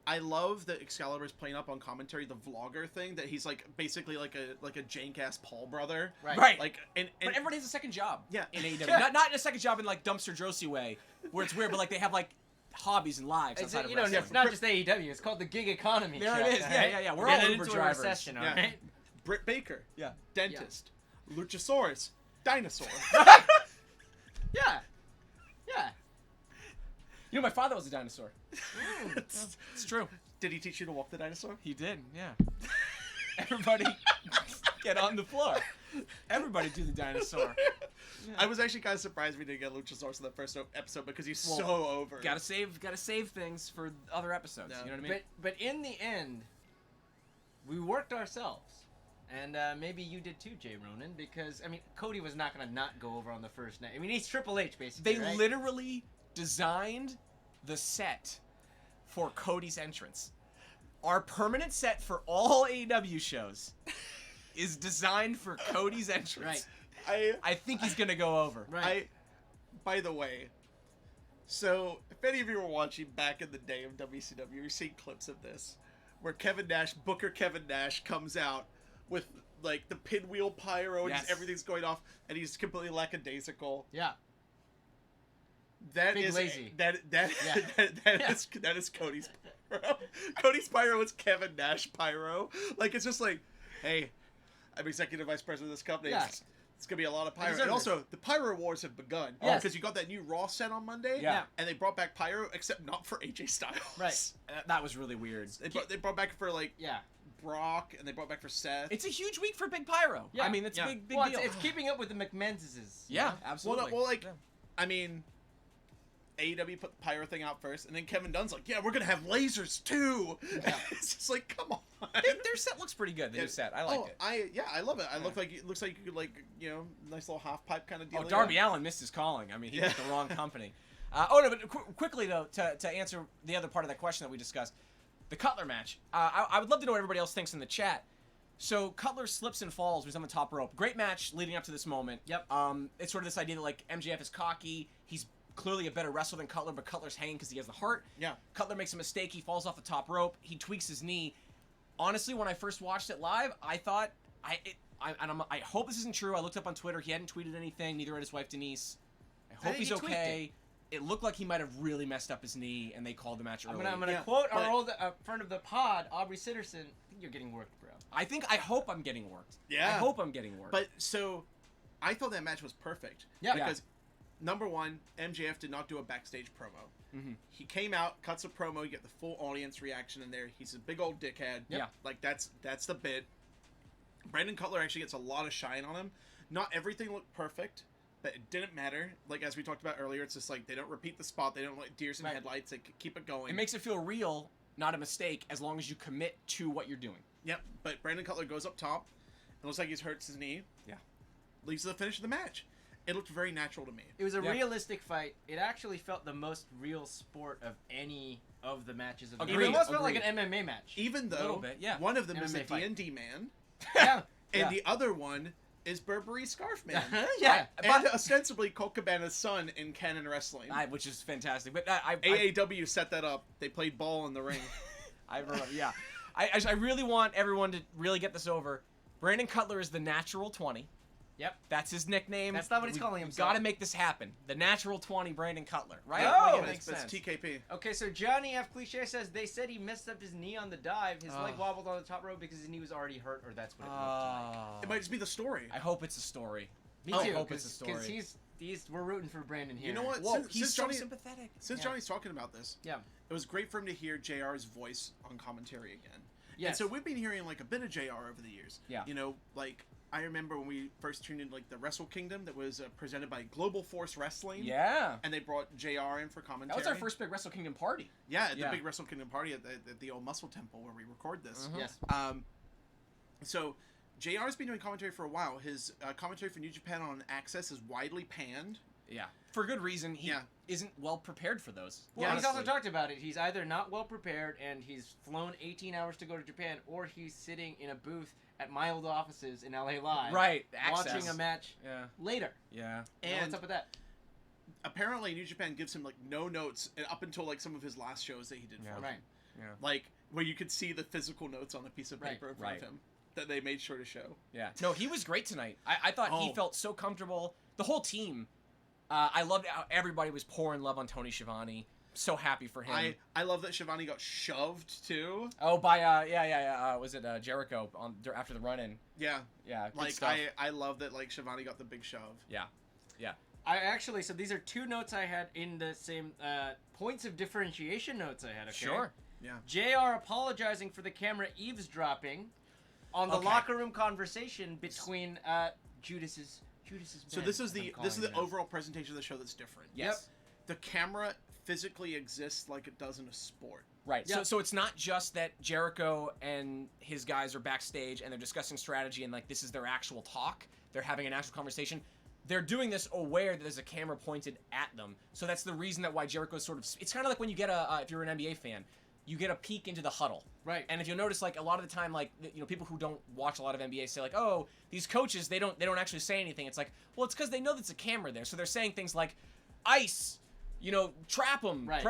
I love that Excalibur's playing up on commentary the vlogger thing, that he's like basically like a jank ass Paul brother. Right. Like and But everybody has a second job. Yeah. In AEW, not a second job in like dumpster Josie way, where it's weird, but like they have like hobbies and lives It's, outside of you know, wrestling. it's not just AEW. It's called the gig economy. There Chuck, it is. Yeah, alright? yeah, yeah. We're We're all getting Uber into drivers. a recession, Yeah. alright? Britt Baker, Yeah. dentist, Luchasaurus, dinosaur. Yeah. Yeah. You know, my father was a dinosaur. It's true. Did he teach you to walk the dinosaur? He did. Yeah. Everybody, get on the floor. Everybody do the dinosaur. I was actually kind of surprised we didn't get Luchasaurus in the first episode because he's Well, so over. Gotta save things for other episodes. Yeah. You know what I mean? But in the end, we worked ourselves. And maybe you did too, Jay Ronan, because, I mean, Cody was not going to not go over on the first night. I mean, he's Triple H, basically, They right? literally designed the set for Cody's entrance. Our permanent set for all AEW shows is designed for Cody's entrance. Right. I think he's going to go over. Right. By the way, so if any of you were watching back in the day of WCW, you're seeing clips of this, where Booker Kevin Nash comes out with like the pinwheel pyro and Yes. everything's going off, and he's completely lackadaisical. Yeah. That Big is lazy. that Yeah. that is Cody's pyro. Cody's pyro is Kevin Nash pyro. Like it's just like, hey, I'm executive vice president of this company. Yeah. It's gonna be a lot of pyro. deserve And also, the pyro wars have begun. Yes. Because you got that new Raw set on Monday. Yeah. And they brought back pyro, except not for AJ Styles. Right. That was really weird. They brought back for like Yeah. Brock, and they brought back for Seth. It's a huge week for Big Pyro. Yeah. I mean, it's Yeah. a big Well, deal. it's keeping up with the McMenzises. you Yeah, know? absolutely. Well, like, Yeah. I mean, AEW put the pyro thing out first, and then Kevin Dunn's like, yeah, we're gonna have lasers too. Yeah. It's just like, come on. Their set looks pretty good. The new set. I like it. I love it. Yeah. It looks like you could nice little half pipe kind of deal. Oh, Darby Allin missed his calling. I mean, he Yeah. picked the wrong company. But quickly though, to answer the other part of that question that we discussed, the Cutler match. I would love to know what everybody else thinks in the chat. So Cutler slips and falls. He's on the top rope. Great match leading up to this moment. Yep. It's sort of this idea that like MJF is cocky. He's clearly a better wrestler than Cutler, but Cutler's hanging because he has the heart. Yeah. Cutler makes a mistake. He falls off the top rope. He tweaks his knee. Honestly, when I first watched it live, I thought I hope this isn't true. I looked up on Twitter. He hadn't tweeted anything. Neither had his wife Denise. I hope think he's he tweaked okay. It looked like he might have really messed up his knee, and they called the match early. I'm gonna Yeah, quote our but- old friend of the pod, Aubrey Sitterson. I think you're getting worked, bro. I hope I'm getting worked. Yeah. I hope I'm getting worked. But so, I thought that match was perfect. Yeah. Because number one, MJF did not do a backstage promo. Mhm. He came out, cuts a promo, you get the full audience reaction in there. He's a big old dickhead. Yeah. Like that's the bit. Brandon Cutler actually gets a lot of shine on him. Not everything looked perfect, but it didn't matter. Like as we talked about earlier, it's just like they don't repeat the spot. They don't like deers in Right. headlights. They keep it going. it makes it feel real, not a mistake, as long as you commit to what you're doing. Yep. But Brandon Cutler goes up top. It looks like he's hurts his knee. Yeah. Leads to the finish of the match. It looked very natural to me. It was a Yeah. realistic fight. It actually felt the most real sport of any of the matches of the Agreed, It almost felt like agreed. an MMA match. Even though little bit, yeah. one of them is a MMA fight. D&D man, Yeah. and Yeah. the other one is Burberry Scarf Man. Yeah. And ostensibly Colt Cabana's son in Canon Wrestling. Which is fantastic. But AAW set that up. They played ball in the ring. I remember, yeah. I really want everyone to really get this over. Brandon Cutler is the Natural 20. Yep. That's his nickname. That's not what he's calling himself. Got to make this happen. The Natural 20, Brandon Cutler, right? Oh! Like, it makes That's sense. TKP. Okay, so Johnny F. Cliche says they said he messed up his knee on the dive. His leg wobbled on the top rope because his knee was already hurt, or that's what it looked like. It might just be the story. I hope it's a story. Me I too. hope it's a story. Because we're rooting for Brandon here. You know what? Whoa, Since he's so Johnny- sympathetic. Since Yeah. Johnny's talking about this, Yeah. it was great for him to hear JR's voice on commentary again. Yes. And so we've been hearing like a bit of JR over the years. Yeah. You know, like I remember when we first tuned in like the Wrestle Kingdom that was presented by Global Force Wrestling. Yeah. And they brought JR in for commentary. That was our first big Wrestle Kingdom party. Yeah, at the Yeah. big Wrestle Kingdom party at the old Muscle Temple where we record this. Mhm. Yes. So JR's been doing commentary for a while. His commentary for New Japan on Access is widely panned. Yeah. For good reason. He Yeah. isn't well prepared for those. Well, he's honestly. also talked about it. He's either not well prepared and he's flown 18 hours to go to Japan, or he's sitting in a booth at my old offices in LA Live, Right. Access. watching a match Yeah. later. Yeah. And what's up with that? Apparently, New Japan gives him like no notes up until like some of his last shows that he did Yeah. for Right. them. Yeah. Like where you could see the physical notes on a piece of Right, paper in front right. of him that they made sure to show. Yeah. No, he was great tonight. I thought he Oh. felt so comfortable. The whole team. I loved how everybody was pouring love on Tony Schiavone. So happy for him. I love that Shivani got shoved too. Oh, by was it Jericho after the run-in? Yeah, Yeah, good like stuff. I love that like Shivani got the big shove. Yeah. I actually, so these are two notes I had in the same points of differentiation notes I had. Okay. Sure. Yeah. JR apologizing for the camera eavesdropping on the Okay. locker room conversation between Judas's. So men, this is as I'm the calling the them. overall presentation of the show that's different. Yes. The camera physically exists like it does in a sport. Right. Yeah. So it's not just that Jericho and his guys are backstage and they're discussing strategy and like this is their actual talk. They're having an actual conversation. They're doing this aware that there's a camera pointed at them. So that's the reason that why Jericho's sort of... It's kind of like when you get if you're an NBA fan, you get a peek into the huddle. Right. And if you'll notice, like, a lot of the time, like, people who don't watch a lot of NBA say, like, oh, these coaches, they don't actually say anything. It's like, well, it's because they know there's a camera there. So they're saying things like, ice, trap them, Right,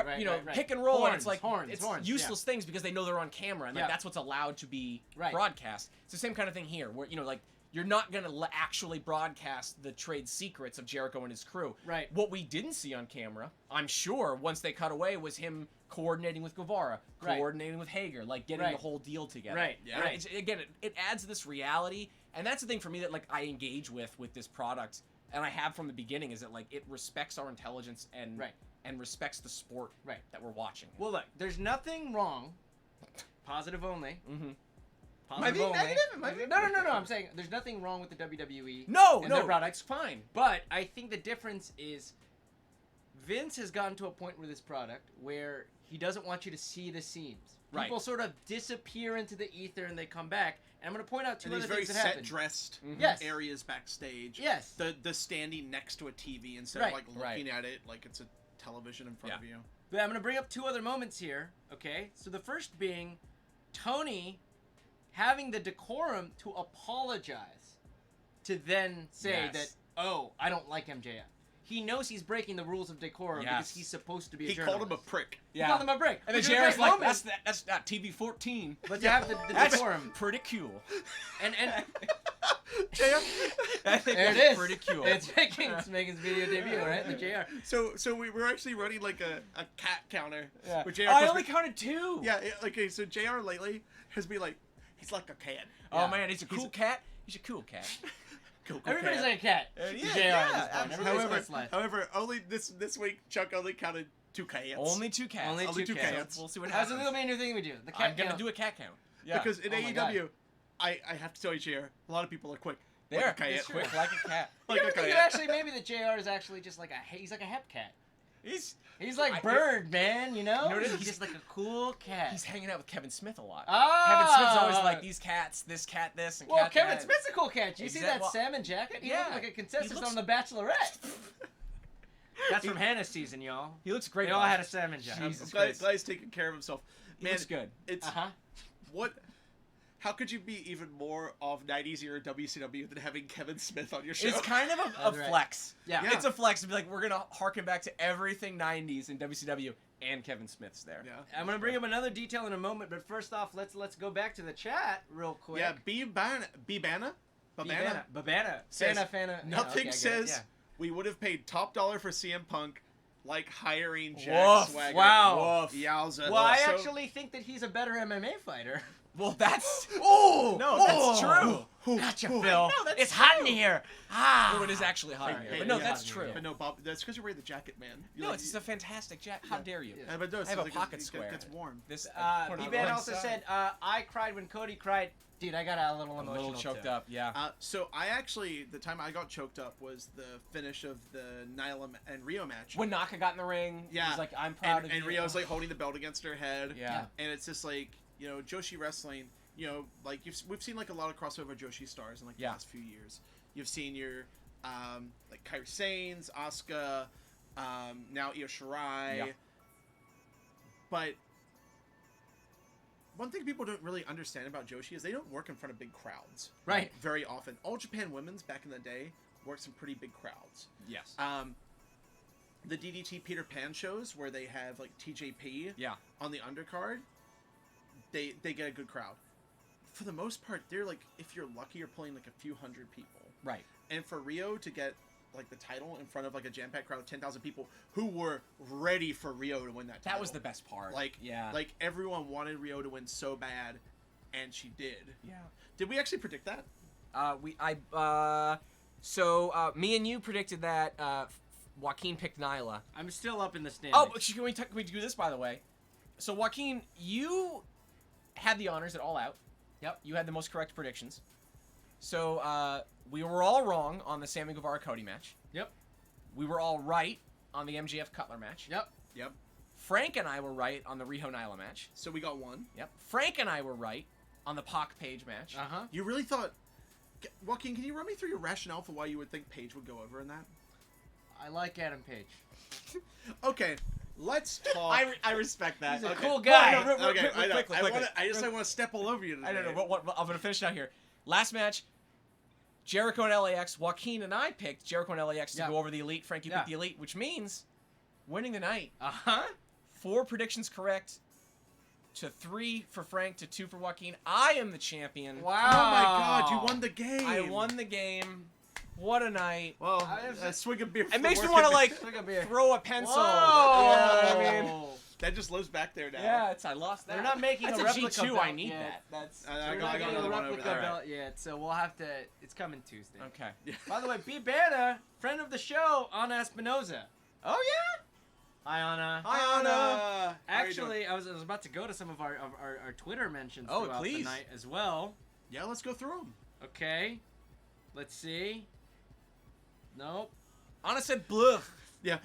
pick and roll. Horns, and it's like, horns, useless things because they know they're on camera. And, like, that's what's allowed to be broadcast. It's the same kind of thing here, where, like, you're not going to actually broadcast the trade secrets of Jericho and his crew. Right. What we didn't see on camera, I'm sure, once they cut away, was him coordinating with Guevara, coordinating with Hager, like getting the whole deal together. Right. Yeah. And it adds this reality, and that's the thing for me that like I engage with this product, and I have from the beginning, is that like it respects our intelligence and respects the sport that we're watching. Well, look, there's nothing wrong. Positive only. Mm-hmm. Positive Might be only. negative, No. I'm saying there's nothing wrong with the WWE. No, and their products. fine. But I think the difference is Vince has gotten to a point with this product where he doesn't want you to see the seams. People sort of disappear into the ether and they come back. And I'm going to point out two other things that happen. These very set-dressed areas backstage. Yes. The standing next to a TV instead of like looking at it like it's a television in front of you. But I'm going to bring up two other moments here, okay? So the first being Tony having the decorum to apologize to then say that, oh, I don't like MJF. He knows he's breaking the rules of decorum because he's supposed to be a journalist. He called him a prick. He called him a prick. And then JR's like, that's not TV 14. But to have the decorum. Pretty cool. And JR? there it is. Pretty cool. It's making his video debut, right? The JR. So we were actually running like a cat counter. Yeah. With JR I only counted 2. Yeah, okay, so JR lately has been like, he's like a cat. Oh man, he's a cool cat. He's a cool cat. Cool Everybody's like a cat. However, only this week Chuck only counted 2 cats. Only 2 cats. Only two cats. We'll see what That's happens. a little new thing we do. The cat I'm gonna do a cat count. Yeah. Because in AEW, I have to tell you, JR, a lot of people are quick. They're like a cat. quick like a cat. You ever think actually maybe the JR is actually just like he's like a hep cat. He's like Bird, man, you know? He's just like a cool cat. He's hanging out with Kevin Smith a lot. Oh! Kevin Smith's always like, these cats, this cat, this, and cat Kevin that. Smith's a cool cat. Do you see that salmon jacket? He looks like a contestant on The Bachelorette. That's from Hannah's season, y'all. He looks great. They all had a salmon jacket. Jesus Christ. Glad he's taking care of himself. Man, he looks good. It's how could you be even more off 90s era WCW than having Kevin Smith on your show? It's kind of a flex. Yeah. It's a flex to be like, we're going to harken back to everything 90s in WCW, and Kevin Smith's there. Yeah. I'm going to bring up another detail in a moment, but first off, let's go back to the chat real quick. Yeah, Babana says, nothing says we would have paid top dollar for CM Punk like hiring Jack Woof. Swagger. Wow. Woof. Yowza. Well, I actually think that he's a better MMA fighter. Well, that's... that's true. Gotcha, Phil. No, it's hot in here. Oh, it is actually hot in here. Hey, But no, yeah, that's true. But no, Bob, that's because you're wearing the jacket, man. No, it's a fantastic jacket. How dare you? Yeah, but no, I have a like pocket it square. gets warm. This B-Man also said, I cried when Cody cried. Dude, I got a little emotional. A little choked up, yeah. So I actually, the time I got choked up was the finish of the Nyla and Rio match. When Naka got in the ring, he was like, I'm proud of you. And Rio's like holding the belt against her head. Yeah. And it's just like, Joshi wrestling, like we've seen like a lot of crossover Joshi stars in like the last few years. You've seen your like Kairi Sanes, Asuka, now Io Shirai. Yeah. But one thing people don't really understand about Joshi is they don't work in front of big crowds. Right. Very often. All Japan Women's back in the day worked some pretty big crowds. Yes. The DDT Peter Pan shows where they have like TJP on the undercard, they get a good crowd. For the most part, they're like, if you're lucky, you're pulling like a few hundred people. Right. And for Rio to get like the title in front of like a jam-packed crowd of 10,000 people who were ready for Rio to win that title. That was the best part. Like, like everyone wanted Rio to win so bad, and she did. Yeah. Did we actually predict that? Me and you predicted that Joaquin picked Nyla. I'm still up in the standings. Oh, can we do this, by the way? So, Joaquin, you had the honors at All Out. Yep. You had the most correct predictions. So, we were all wrong on the Sammy Guevara-Cody match. Yep. We were all right on the MJF Cutler match. Yep. Frank and I were right on the Riho Nyla match. So we got one. Yep. Frank and I were right on the Pac Page match. Uh-huh. You really thought... Joaquin, can you run me through your rationale for why you would think Paige would go over in that? I like Adam Page. Okay, let's talk... I respect that. He's a Okay. cool guy. Well, no, Okay, I know. quickly. I just want to step all over you today. I don't know. I'm going to finish it out here. Last match, Jericho and LAX. Joaquin and I picked Jericho and LAX to Yeah. go over the Elite. Frank, you Yeah. picked the Elite, which means winning the night. Uh-huh. 4 predictions correct to 3 for Frank to 2 for Joaquin. I am the champion. Wow. Oh my god, you won the game. I won the game. What a night. Well, I have- a swig of beer. It makes me want to, like, Look up here. throw a pencil. Whoa. You know what I mean? That just lives back there now. Yeah, I lost that. They're not making That's a replica G2. belt I need yet. that. That's I We're got not getting another a one over replica there. belt yet, so we'll have to... It's coming Tuesday. okay. By the way, B. Banner, friend of the show, Anna Espinoza. Oh yeah. Hi, Anna. Hi, Anna. How you doing? Actually, I was about to go to some of our Twitter mentions Oh, throughout the please. night as well. Yeah, let's go through them. Okay. Let's see. Nope. Anna said bluff. Yeah,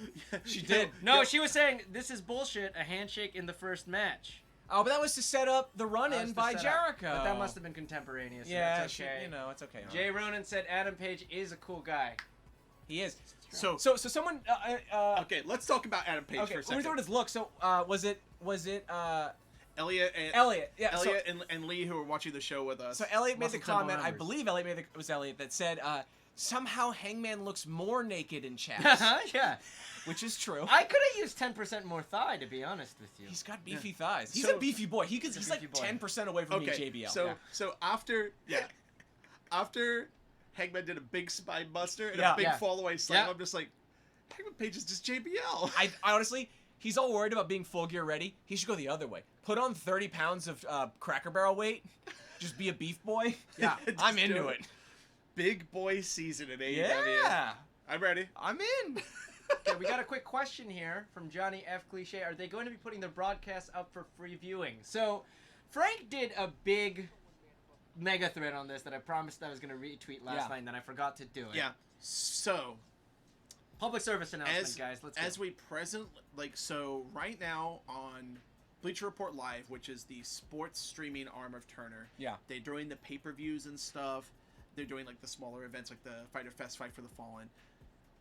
She did. No, she was saying, this is bullshit, a handshake in the first match. Oh, but that was to set up the That run-in was to by set up. Jericho. But that must have been contemporaneous. So Yeah, that's okay. you know, it's okay. Anna. Jay Ronan said Adam Page is a cool guy. He is. So, So someone. okay, let's talk about Adam Page Okay. for a Let me second. throw his look. So was it Elliot and Elliot? Yeah. Elliot and Lee, who were watching the show with us. So Elliot made the Muscle Temple comment. I members. believe Elliot made it was Elliot that said somehow Hangman looks more naked in chaps, Yeah. which is true. I could have used 10% more thigh, to be honest with you. He's got beefy thighs. He's So- a beefy boy. He's a like beefy boy. 10% away from okay, being JBL. so Yeah. so after after Hangman did a big spine buster and Yeah. a big Yeah. fall away slam, Yeah. I'm just like, Hangman Page is just JBL. I honestly, he's all worried about being full gear ready. He should go the other way. Put on 30 pounds of Cracker Barrel weight. Just be a beef boy. Yeah. Just I'm do into it. Big boy season in AEW. Yeah, I'm ready. I'm in. Okay, we got a quick question here from Johnny F. Cliche. Are they going to be putting their broadcast up for free viewing? So, Frank did a big mega thread on this that I promised I was going to retweet last Yeah. night, and then I forgot to do it. Yeah. So Public service announcement, as guys. Let's as go. we so right now on Bleacher Report Live, which is the sports streaming arm of Turner. Yeah. They're doing the pay-per-views and stuff. They're doing like the smaller events like the Fighter Fest Fight for the Fallen.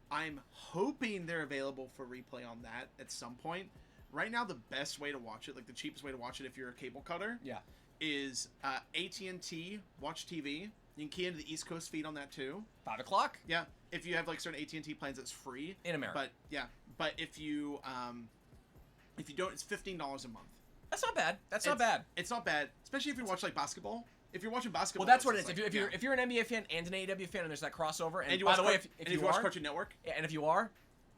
I'm hoping they're available for replay on that at some point. Right now, the best way to watch it, like the cheapest way to watch it if you're a cable cutter, Yeah. is AT&T Watch TV. You can key into the East Coast feed on that too. 5 o'clock Yeah, if you have like certain AT&T plans, it's free. in America. But yeah, but if you don't, it's $15 a month. That's not bad. That's not It's- bad. It's not bad, especially if you watch like basketball. If you're watching basketball, Well, that's what it it's is. just If you're an NBA fan and an AEW fan, and there's that crossover, and, and you by watch the way, if if you you watch are, Cartoon Network and if you are,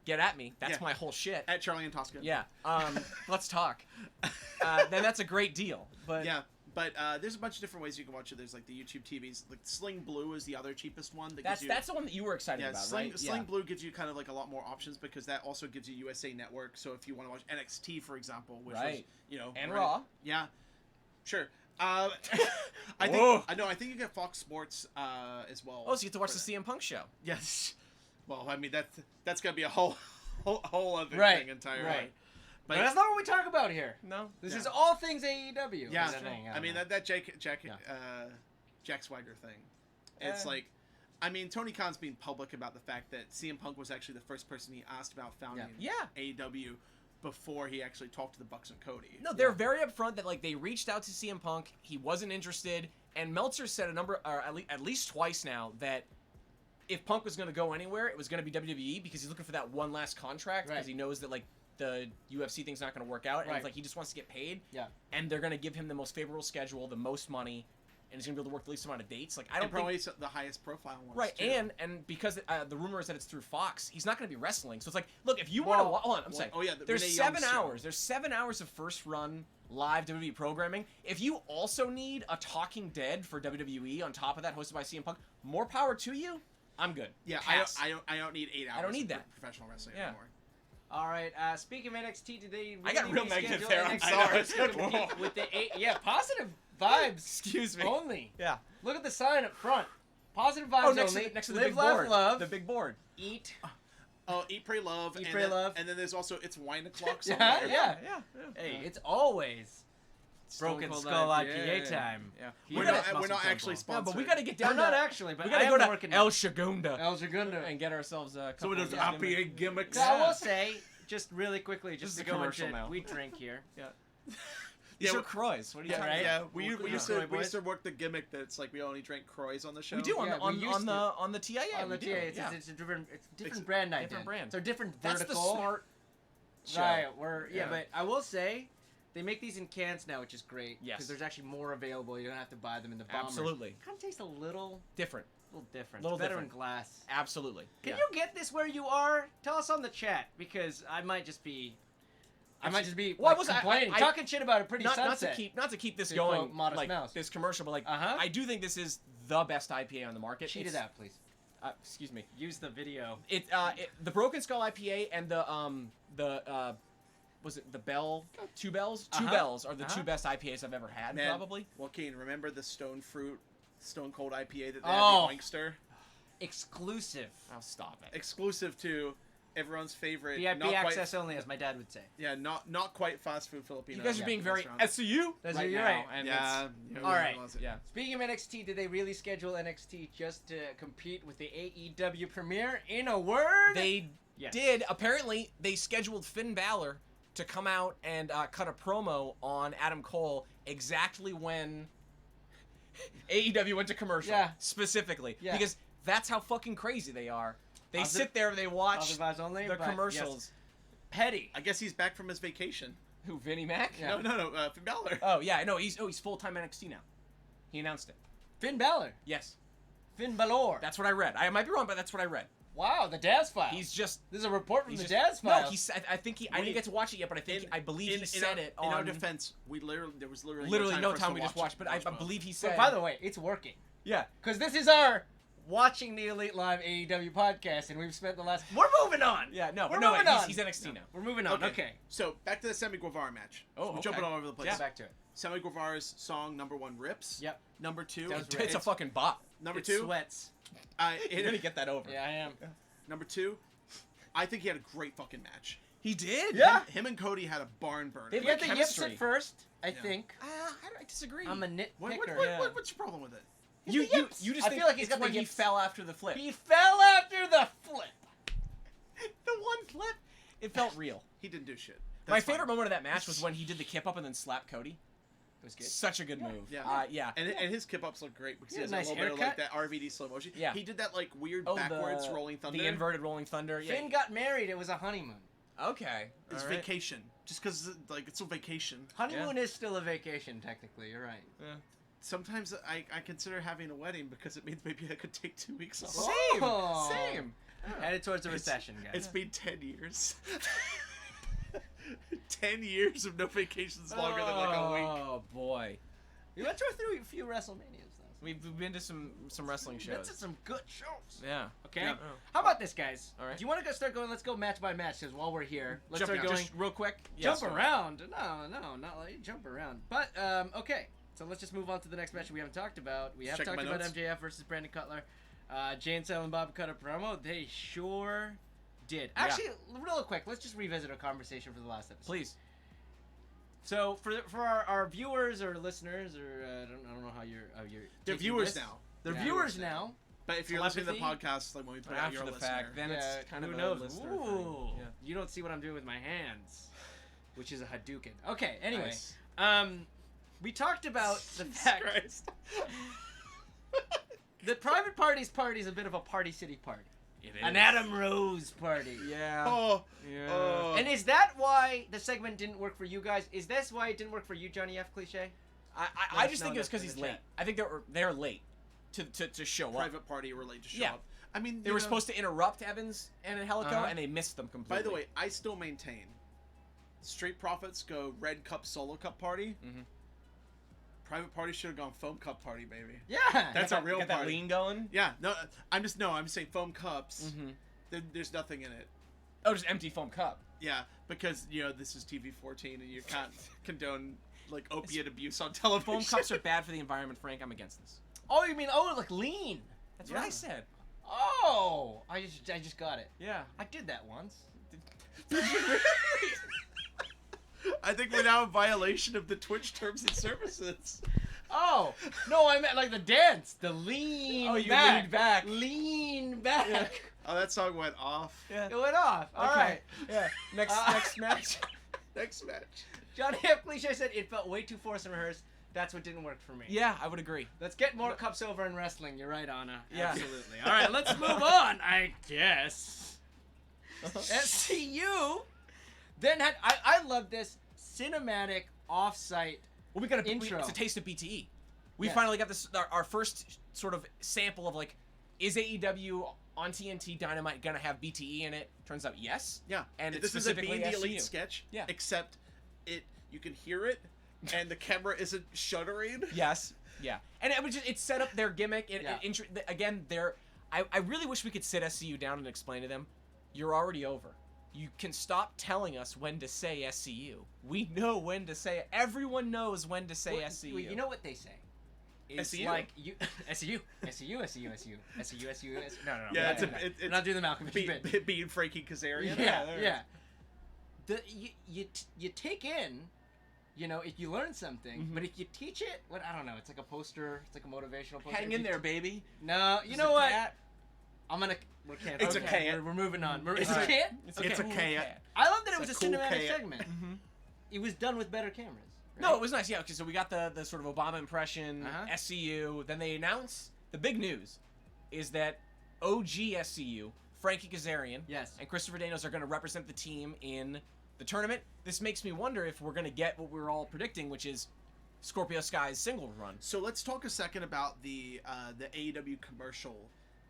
get at me. That's Yeah. my whole shit. at Charlie and Tosca. Yeah. Let's talk. Then that's a great deal. But Yeah, but there's a bunch of different ways you can watch it. There's like the YouTube TVs. Like Sling Blue is the other cheapest one. That that's gives you, that's the one that you were excited yeah, about, Sling, right? Sling Blue gives you kind of like a lot more options because that also gives you USA Network. So if you want to watch NXT, for example, which was, Right. And right- Raw. Yeah, sure. I Whoa. think I think you get Fox Sports as well. Oh, so you get to watch for the CM Punk show. Yes. Well, I mean that's gonna be a whole other Right, thing entirely. right. But But that's not what we talk about here. No. This Yeah. is all things AEW. yeah, Or something, I mean don't know. that Jack Yeah. Jack Swagger thing. It's Eh. like, I mean, Tony Khan's being public about the fact that CM Punk was actually the first person he asked about founding Yeah. AEW before he actually talked to the Bucks and Cody. No, they're very upfront that like they reached out to CM Punk, he wasn't interested, and Meltzer said at least twice now that if Punk was going to go anywhere, it was going to be WWE because he's looking for that one last contract because Right. he knows that like the UFC thing's not going to work out, and Right. it's like he just wants to get paid. Yeah. And they're going to give him the most favorable schedule, the most money, and he's going to be able to work the least amount of dates. Like I don't and think. probably the highest profile ones. Right, too. and because the rumor is that it's through Fox, he's not going to be wrestling. So it's like, look, if you want to, Well, hold on, I'm saying, oh yeah, there's Renee 7 Young's show. hours. There's 7 hours of first run live WWE programming. If you also need a Talking Dead for WWE on top of that, hosted by CM Punk, more power to you. I'm good. Yeah, Pass. I don't need 8 hours. I don't need of that. professional wrestling Yeah. anymore. All right. Speaking of NXT, did they? I got really real negative reschedule there, I'm NXT sorry. with the positive vibes Excuse me. only. Yeah. Look at the sign up front. Positive vibes Oh, only. next to the Live, big laugh, board. love. The big board. Eat. Oh, Eat, Pray, Love. Eat, and Pray, then, Love. And then there's also It's Wine O'Clock. Yeah, yeah. Hey, it's always Stone Broken Cold Skull IPA. IPA time. Yeah. We're not actually No, sponsored. but we got to get down. We're not to- actually, but We I got to am go to working El Shagunda El Segundo. and get ourselves a couple Some of those of these IPA gimmicks. So I will say, just really quickly, This just is to a go commercial into now. we drink here. These Yeah, are Croix. What are you Yeah, talking right? about? We Cool, used yeah. to we used to work the gimmick that's like we only drank Croix on the show. We do Yeah, we used to. on the TIA. On the we do. TA, it's Yeah. a different It's brand idea. different brand. So different That's vertical. the smart show. Right, Yeah. but I will say, they make these in cans now, which is great. Yes. Because there's actually more available. You don't have to buy them in the bombers. Absolutely. Kind of tastes a little Different. different. Little It's better different. in glass. Absolutely. Can Yeah. you get this where you are? Tell us on the chat, because I might just be Well, like, I was- complaining, I- talking shit about it pretty not sunset. to keep this To going quote Modest like Mouse. this commercial, but like Uh-huh. I do think this is the best IPA on the market. Cheat it It's- out, please. Excuse me. Use the video. The Broken Skull IPA and the was it the Bell? Two Bells. Two Uh-huh. Bells are the Uh-huh. two best IPAs I've ever had. Man, Probably. Joaquin, remember the Stone Cold IPA that they Oh. had the Oinkster? Exclusive. Oh, stop it. Exclusive to everyone's favorite. VIP not access quite, only, as my dad would say. Yeah, not quite fast food Filipino. You guys are being very restaurant. SCU That's right what you're now, right. and Yeah. it's- All right. yeah. Speaking of NXT, did they really schedule NXT just to compete with the AEW premiere? In a word, They Yes. did. Apparently, they scheduled Finn Balor to come out and cut a promo on Adam Cole exactly when AEW went to commercial. Yeah. Specifically. Yeah. Because that's how fucking crazy they are. They Other- sit there, they watch Other vibes only, the but commercials. yes. Petty. I guess he's back from his vacation. Who, Vinnie Mac? Yeah. No, Finn Balor. Oh, yeah. No, he's full-time NXT now. He announced it. Finn Balor. Yes. Finn Balor. That's what I read. I might be wrong, but that's what I read. Wow, the Daz file. He's just... This is a report from He's the just, Daz file. No, he said. I think he. I didn't get to watch it yet, but I believe he said it on. In our defense, there was literally no for us time. to We just watch watched, but I both. believe he said. But by the way, it's working. yeah. Because this is our Watching the Elite Live AEW podcast, and we've spent the last... We're moving on! Yeah. No. We're no. moving Wait, on. he's NXT now. We're moving on. Okay. So back to the Sammy Guevara match. Oh, We're okay. jumping all over the place. Yeah. Back to it. Sammy Guevara's song number 1 rips. Yep. Number 2. That was It's a fucking bop. Number It 2. sweats. You're gonna get that over. Yeah, I am. Number 2. I think he had a great fucking match. He did. Yeah. Him and Cody had a barn burner. They You had the yips chemistry. at first, I Yeah. think. I disagree. I'm a nitpicker. What's your problem with it? you the yips. just I think feel like he's it's got the when he yips. fell after the flip. He fell after the flip. The one flip. It felt real. He didn't do shit. My That's favorite fine. moment of that match was when he did the kip up and then slapped Cody. It was good. Such a good move. Yeah. Yeah. And his kip ups look great because He he had has a a nice little bit of like haircut. that RVD slow motion. Yeah. He did that like weird Oh, backwards rolling thunder. The inverted rolling thunder. Yeah. Finn got married. It was a honeymoon. Okay. It's all right. vacation. Just because like it's a vacation. Honeymoon is still a vacation, technically. You're right. Yeah. Sometimes I consider having a wedding because it means maybe I could take 2 weeks off. Same. Oh. Same. Headed towards a recession, guys. It's been 10 years. 10 years of no vacations longer than like a week. Oh boy. We went through a few WrestleManias, though. We've been to some wrestling We've been shows. to some good shows. Yeah. Okay. Yeah. How about this, guys? All right. Do you want to start going? Let's go match by match. Because while we're here, let's Jump start going. just real quick. Jump Yes. around. No, not like jump around. But okay. So let's just move on to the next match we haven't talked about. We have Checking talked my about notes. MJF versus Brandon Cutler. Jay and Silent Bob cut a promo. They sure did. Actually, real quick, let's just revisit our conversation for the last episode. Please. So for our viewers or listeners or I don't know how you're They're taking viewers this. now. They're Yeah. viewers now. But if you're listening to the Telepathy? podcast, like when we put it out, After you're a the listener. fact, then Yeah, it's kind who of knows? a listener Ooh, thing. Yeah. you don't see what I'm doing with my hands, which is a Hadouken. Okay. Anyway, Nice. we talked about the fact Christ. the private party is a bit of a party city party, It an Adam Rose party. Yeah. Oh, Yeah. oh. And is that why the segment didn't work for you guys? Is this why it didn't work for you, Johnny F. Cliche? I us just know think it was in because the he's chat. late. I think they're late to show up. private party were late to show Yeah. up. I mean, They were supposed to interrupt Evans and Angelico, Uh-huh. and they missed them completely. By the way, I still maintain. Street Profits go Red Cup Solo Cup party. Mhm. Private Party should have gone Foam Cup party, baby. Yeah. That's Got a real got that party. lean going. Yeah, no, I'm just saying foam cups. Mm-hmm. There's nothing in it. Oh, just empty foam cup. Yeah, because this is TV-14 and you can't condone like opiate abuse on television. Foam cups are bad for the environment, Frank. I'm against this. like lean. That's what Yeah. I said. Oh, I just got it. Yeah. I did that once. I think we're now in violation of the Twitch terms and services. Oh no, I meant like the dance, the lean. Oh, you back. leaned back. Lean back. Yeah. Oh, that song went off. Yeah. It went off. All right. Yeah. Next match. Next match. Johnny F. Cliche said it felt way too forced and rehearsed. That's what didn't work for me. Yeah, I would agree. Let's get more cups over in wrestling. You're right, Anna. Yeah. Absolutely. All right, let's move on, I guess. SCU then had... I love this cinematic off-site Well, we got intro. it's a taste of BTE. We Yes. finally got this our first sort of sample of like, is AEW on TNT Dynamite gonna have BTE in it? Turns out yes. Yeah. And it's this is a specifically Being the Elite SCU. sketch. Yeah. Except you can hear it, and the camera isn't shuddering. Yes. Yeah. And it set up their gimmick. Again, I really wish we could sit SCU down and explain to them, you're already over. You can stop telling us when to say SCU. We know when to say it. Everyone knows when to say SCU. Well, you know what they say? It's SCU? like you SCU. No. Yeah, I'm not doing the Malcolm bit. being Frankie Kazarian. Yeah. You take in, if you learn something, but if you teach it, I don't know. It's like a poster. It's like a motivational poster. Hang in there, baby. No, you know what? I'm gonna. We're can't. It's a cat. We're moving on. It's It's a a cat. It's a cat. I love that it It's was a a cool cinematic cat. segment. Mm-hmm. It was done with better cameras. Right? No, it was nice. Yeah, okay, so we got the sort of Obama impression, Uh-huh. SCU. Then they announce the big news is that OG SCU, Frankie Kazarian, Yes. and Christopher Daniels are going to represent the team in the tournament. This makes me wonder if we're going to get what we're all predicting, which is Scorpio Sky's single run. So let's talk a second about the AEW commercial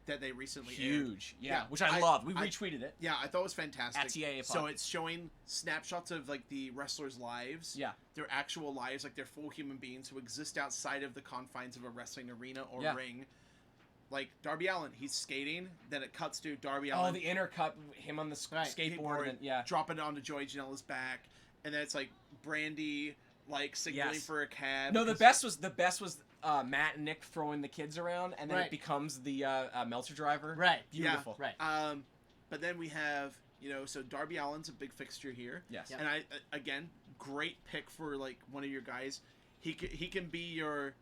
that they recently aired. Huge, yeah, which I- I loved. We I- retweeted it. Yeah, I thought it was fantastic. At TAA So Pod. it's showing snapshots of like the wrestlers' lives. Yeah. Their actual lives, like they're full human beings who exist outside of the confines of a wrestling arena or Yeah. ring. Like Darby Allin, he's skating, then it cuts to Darby Oh, Allin the intercut, him on the Right. skateboard, and yeah. dropping it onto Joey Janela's back, and then it's like Brandy like signaling Yes. for a cab. No, the because- best was Matt and Nick throwing the kids around, and then Right. it becomes the Meltzer driver. Right. Beautiful. Right. But then we have, so Darby Allin's a big fixture here. Yes. Yep. And again, great pick for like one of your guys. He can be your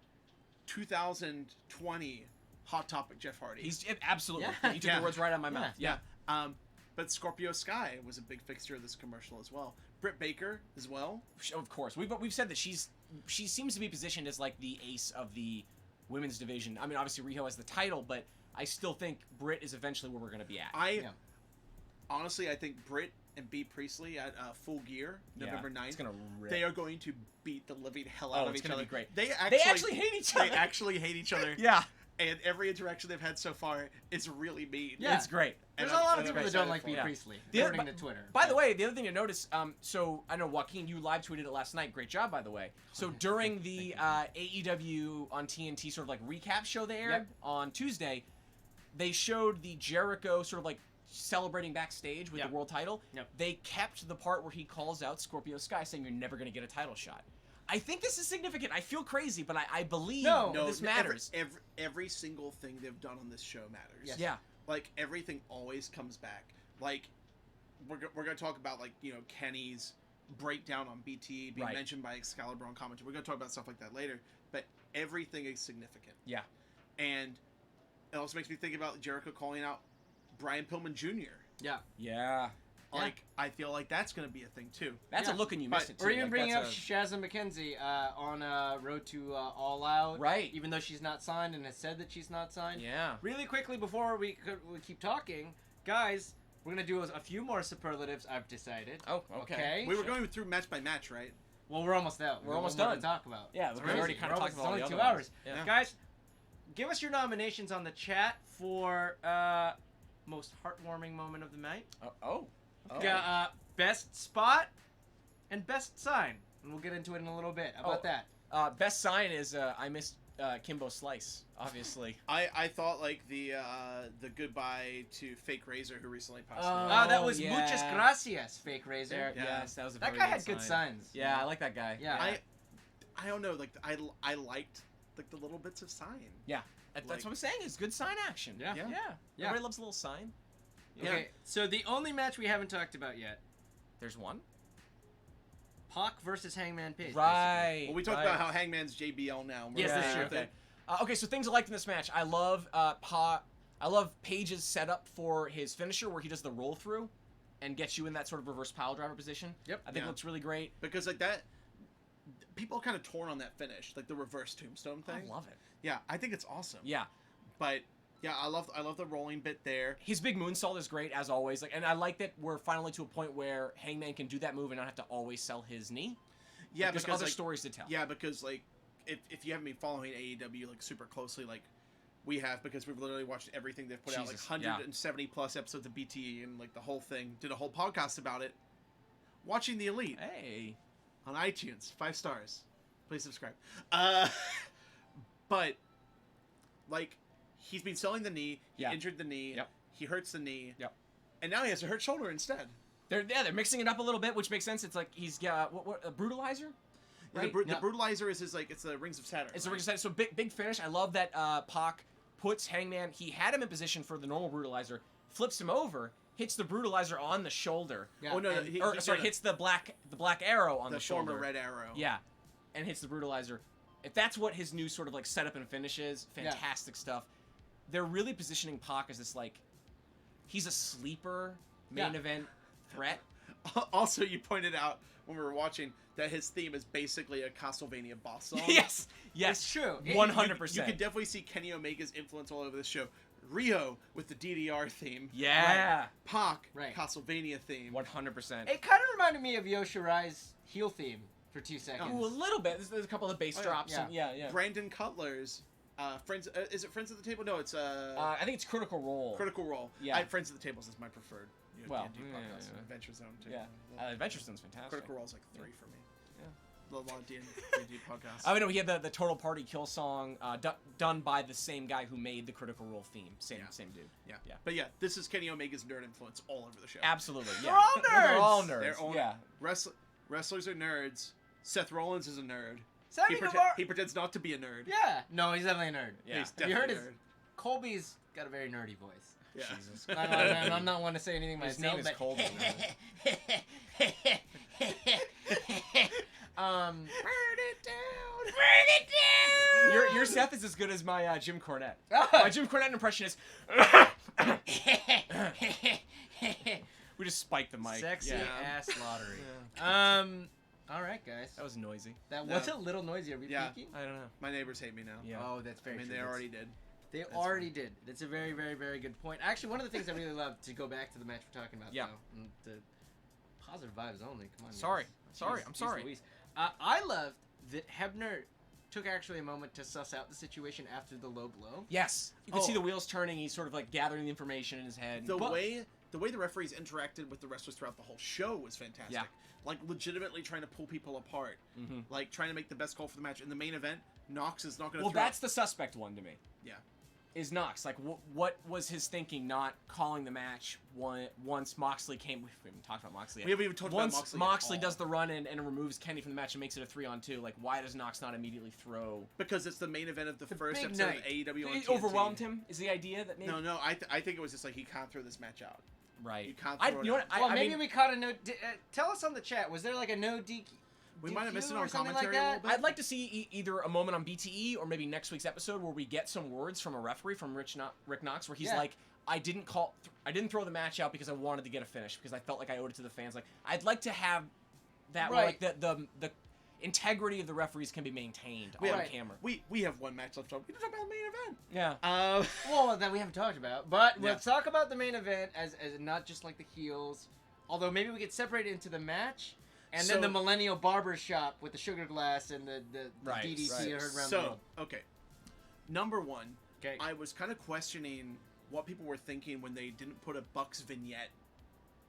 2020 Hot Topic Jeff Hardy. He's absolutely. Yeah. You took Yeah. the words right out of my mouth. Yeah. Yeah. But Scorpio Sky was a big fixture of this commercial as well. Britt Baker as well. Of course. We've said that she seems to be positioned as like the ace of the women's division. I mean, obviously Riho has the title, but I still think Britt is eventually where we're going to be at. Honestly, I think Britt and B Priestley at Full Gear November 9th. It's gonna rip. They are going to beat the living hell out of it's each gonna other. be great. They They actually hate each other. They actually hate each other. Yeah. And every interaction they've had so far is really mean. Yeah. It's great. There's And a lot I'm of people that excited don't like for B. it. Priestley, The other- according to Twitter. By the way, the other thing to notice, so I know Joaquin, you live tweeted it last night. Great job, by the way. So during the AEW on TNT sort of like recap show they aired Yep. on Tuesday, they showed the Jericho sort of like celebrating backstage with Yep. the world title. Yep. They kept the part where he calls out Scorpio Sky, saying you're never going to get a title shot. I think this is significant. I feel crazy, but I believe No, this matters. Every single thing they've done on this show matters. Yes. Yeah. Like everything always comes back. Like we're gonna talk about like Kenny's breakdown on BT being Right. mentioned by Excalibur on commentary. We're gonna talk about stuff like that later. But everything is significant. Yeah. And it also makes me think about Jericho calling out Brian Pillman Jr. Yeah. Yeah. Like I feel like that's gonna be a thing too. That's Yeah. a look and you But- missed it too. Or even Like, bringing up that's Shazza McKenzie on Road to All Out. Right. Even though she's not signed and has said that she's not signed. Yeah. Really quickly before we keep talking, guys, we're going to do a few more superlatives, I've decided. Oh, okay. Okay. We were going through match by match, right? Well, we're almost out. We're almost more done. to talk about. Yeah, It's we've already crazy. kind of We're talked almost- about all the it's other only 2 ones. hours. Yeah. Guys, give us your nominations on the chat for most heartwarming moment of the night. Oh. Best spot and best sign. And we'll get into it in a little bit. How about that? Best sign is I missed Kimbo Slice, obviously. I thought like the goodbye to Fake Razor who recently passed Oh, away. That was yeah. muchas gracias, Fake Razor. There, Yeah. Yes, that was a That very guy good had good sign. signs. Yeah, I like that guy. Yeah. I don't know, like I liked like the little bits of sign. Yeah, that's what I'm saying. It's good sign action. Yeah. Yeah. Yeah. Everybody loves a little sign. Yeah. Okay, so the only match we haven't talked about yet, There's one. Pac versus Hangman Page. Right. Well, we talked about how Hangman's JBL now. Yes, that's true. Okay. Okay, so things I liked in this match. I love I love Page's setup for his finisher where he does the roll through and gets you in that sort of reverse pile driver position. Yep. I think it looks really great. Because like that, people are kind of torn on that finish, like the reverse tombstone thing. I love it. Yeah, I think it's awesome. Yeah. But yeah, I love the rolling bit there. His big moonsault is great as always. Like, and I like that we're finally to a point where Hangman can do that move and not have to always sell his knee. Yeah, like, there's because other like, stories to tell. Yeah, because like if you haven't been following AEW like super closely, like we have, because we've literally watched everything they've put out, like Jesus, 170 plus episodes of BTE and like the whole thing. Did a whole podcast about it. Watching the Elite Hey. on iTunes, 5 stars. Please subscribe. But like he's been selling the knee. He injured the knee. Yep. He hurts the knee. Yep. And now he has a hurt shoulder instead. They're mixing it up a little bit, which makes sense. It's like he's got what a brutalizer. Right? The brutalizer is his like it's the Rings of Saturn. It's the Rings of Saturn. So big finish. I love that Pac puts Hangman. He had him in position for the normal brutalizer, flips him over, hits the brutalizer on the shoulder. Yeah. Oh no, Hits the black arrow on the shoulder. Former red arrow. Yeah, and hits the brutalizer. If that's what his new sort of like setup and finish is, fantastic stuff. They're really positioning Pac as this like, he's a sleeper main event threat. Also, you pointed out when we were watching that his theme is basically a Castlevania boss song. Yes, It's true. 100%. You can definitely see Kenny Omega's influence all over this show. Rio with the DDR theme. Yeah, Pac, Right. Castlevania theme. 100%. It kind of reminded me of Yoshirai heel theme for 2 seconds. Ooh, a little bit. There's a couple of bass drops. Yeah. And Brandon Cutler's Friends. Is it Friends at the Table? No, it's I think it's Critical Role. Critical Role. Yeah. Friends at the Tables is my preferred. Well, D&D podcast. Adventure Zone too. Yeah, Adventure Zone's fantastic. Critical Role's like 3 for me. Yeah. A lot of D&D podcasts. I mean, he had the Total Party Kill song done by the same guy who made the Critical Role theme. Same dude. Yeah. Yeah. But yeah, this is Kenny Omega's nerd influence all over the show. Absolutely. Yeah. They're all nerds! They're all nerds. They're all yeah. Wrestlers are nerds. Seth Rollins is a nerd. Sammy Guevara. He pretends not to be a nerd. Yeah. No, he's definitely a nerd. Yeah. He's Have you heard definitely his... Colby's got a very nerdy voice. Yeah. Jesus. I'm not one to say anything His myself. name is Colby. Burn it down. Burn it down. Your Seth is as good as my Jim Cornette. Oh. My Jim Cornette impression is. We just spiked the mic. Sexy Yeah. ass lottery. Yeah. All right, guys. That was noisy. That No. was a little noisy. Are we Yeah. peeking? I don't know. My neighbors hate me now. Yeah. Oh, that's very I mean, true. they already did. They already did. That's a very, very, very good point. Actually, one of the things I really love, to go back to the match we're talking about, Yeah. though, the positive vibes only. Come on, Sorry. guys. Sorry. Jeez, I'm jeez sorry. Louise. I loved that Hebner took actually a moment to suss out the situation after the low blow. Yes. You can Oh. see the wheels turning. He's sort of like gathering the information in his head. The way the referees interacted with the wrestlers throughout the whole show was fantastic. Yeah. Like legitimately trying to pull people apart. Mhm. Like trying to make the best call for the match. In the main event, Knox is not going to. Well, that's the suspect one to me. Yeah. Is Knox. Like, what was his thinking not calling the match once Moxley came... We haven't talked about Moxley yet. We haven't even talked Once about Moxley. Moxley at does all. the run-in and removes Kenny from the match and makes it a 3-on-2, like, why does Knox not immediately throw... Because it's the main event of the first big episode night. of AEW on It TNT. overwhelmed him, is the idea that maybe... No, I think it was just like he can't throw this match out. Right. You can't I, throw it you know out. what? Well, I maybe mean, we caught a no... tell us on the chat. Was there like a no DQ? We might have missed it or on something commentary like a that? little bit. I'd like to see either a moment on BTE or maybe next week's episode where we get some words from a referee, from Rick Knox, where he's like, I didn't throw the match out because I wanted to get a finish, because I felt like I owed it to the fans. Like, I'd like to have that where, like, the integrity of the referees can be maintained on camera. We have one match left on. We can talk about the main event. Yeah. Well, that we haven't talked about. But let's talk about the main event as not just like the heels. Although maybe we could separate it into the match and then the Millennial Barber Shop with the sugar glass and the DDT I heard around the world. Okay. Number one, Okay. I was kind of questioning what people were thinking when they didn't put a Bucks vignette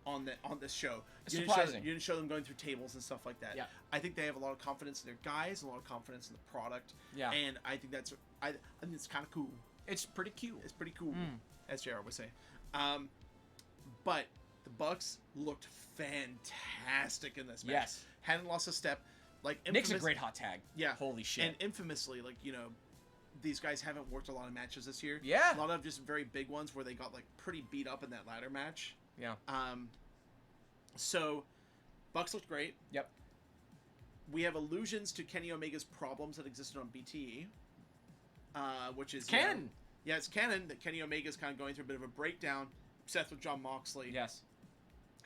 on this show. You Surprising. didn't show them going through tables and stuff like that. Yeah. I think they have a lot of confidence in their guys, a lot of confidence in the product. Yeah. And I think I think it's kind of cool. It's pretty cute. It's pretty cool, as JR would say. But the Bucks looked fantastic in this match. Yes. Hadn't lost a step. Like Nick's a great hot tag. Yeah. Holy shit. And infamously, like, you know, these guys haven't worked a lot of matches this year. Yeah. A lot of just very big ones where they got like pretty beat up in that ladder match. Yeah. So Bucks looked great. Yep. We have allusions to Kenny Omega's problems that existed on BTE, which is canon. Yeah, it's canon that Kenny Omega's kind of going through a bit of a breakdown. Obsessed with Jon Moxley. Yes.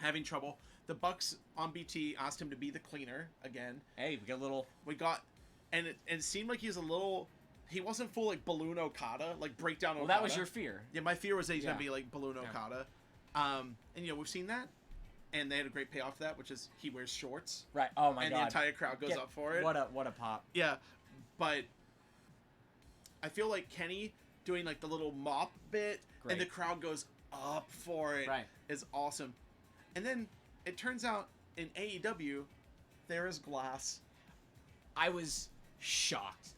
Having trouble. The Bucks on BT asked him to be the cleaner again. Hey, we got a little. And it seemed like he wasn't full like Balloon Okada, like breakdown Okada. Well, that was your fear. Yeah, my fear was that he's gonna be like Balloon Okada. And we've seen that, and they had a great payoff for that, which is he wears shorts. Right. Oh my god. And the entire crowd goes up for it. What a pop. Yeah, but I feel like Kenny doing like the little mop bit, Great. and the crowd goes up for it. Right. Is awesome. And then it turns out in AEW, there is glass. I was shocked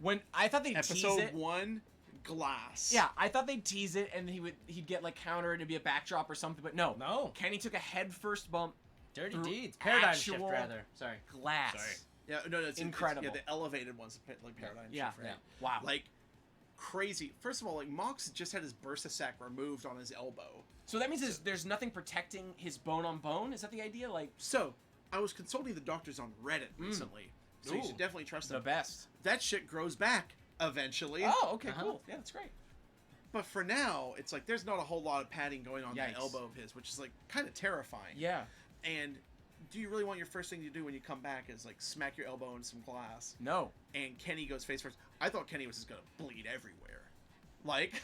when I thought they'd tease Episode it. 1, glass. Yeah, I thought they'd tease it and he'd get like counter and it'd be a backdrop or something, but no. No. Kenny took a head first bump. Dirty through deeds. Paradigm shift, actual rather. Sorry. Glass. Sorry. Yeah, no, it's Incredible. Yeah, the elevated ones, like Paradigm Yeah. Shift, right? Yeah. Wow. Like, crazy. First of all, like, Mox just had his bursa sac removed on his elbow. So that means there's nothing protecting his bone on bone? Is that the idea? Like, So, I was consulting the doctors on Reddit recently, so you Ooh. should definitely trust the them. best. That shit grows back eventually. Oh, okay, Uh-huh. cool. Yeah, that's great. But for now, it's like there's not a whole lot of padding going on that Yikes. elbow of his, which is like kind of terrifying. Yeah. And do you really want your first thing to do when you come back is like smack your elbow into some glass? No. And Kenny goes face first. I thought Kenny was just gonna bleed everywhere. Like,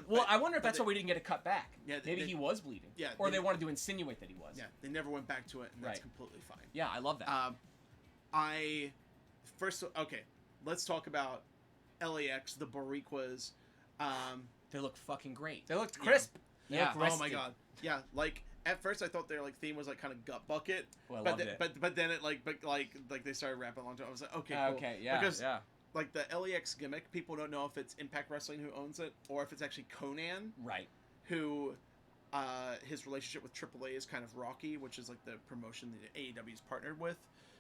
Well, I wonder if that's why we didn't get it cut back. Yeah, Maybe he was bleeding. Yeah, Or they- they wanted to insinuate that he was. Yeah, they never went back to it, and that's Right. completely fine. Yeah, I love that. Okay, let's talk about LAX, the Boricuas. They look fucking great. They looked crisp. They Yeah. looked Oh rested. my god, yeah. Like at first, I thought their like theme was like kind of gut bucket, Oh, I but loved then, it. but then it like they started rapping along to it. I was like, okay, cool. Okay, yeah, Because yeah. like the LAX gimmick, people don't know if it's Impact Wrestling who owns it or if it's actually Conan, Right. who his relationship with AAA is kind of rocky, which is like the promotion that AEW's partnered with.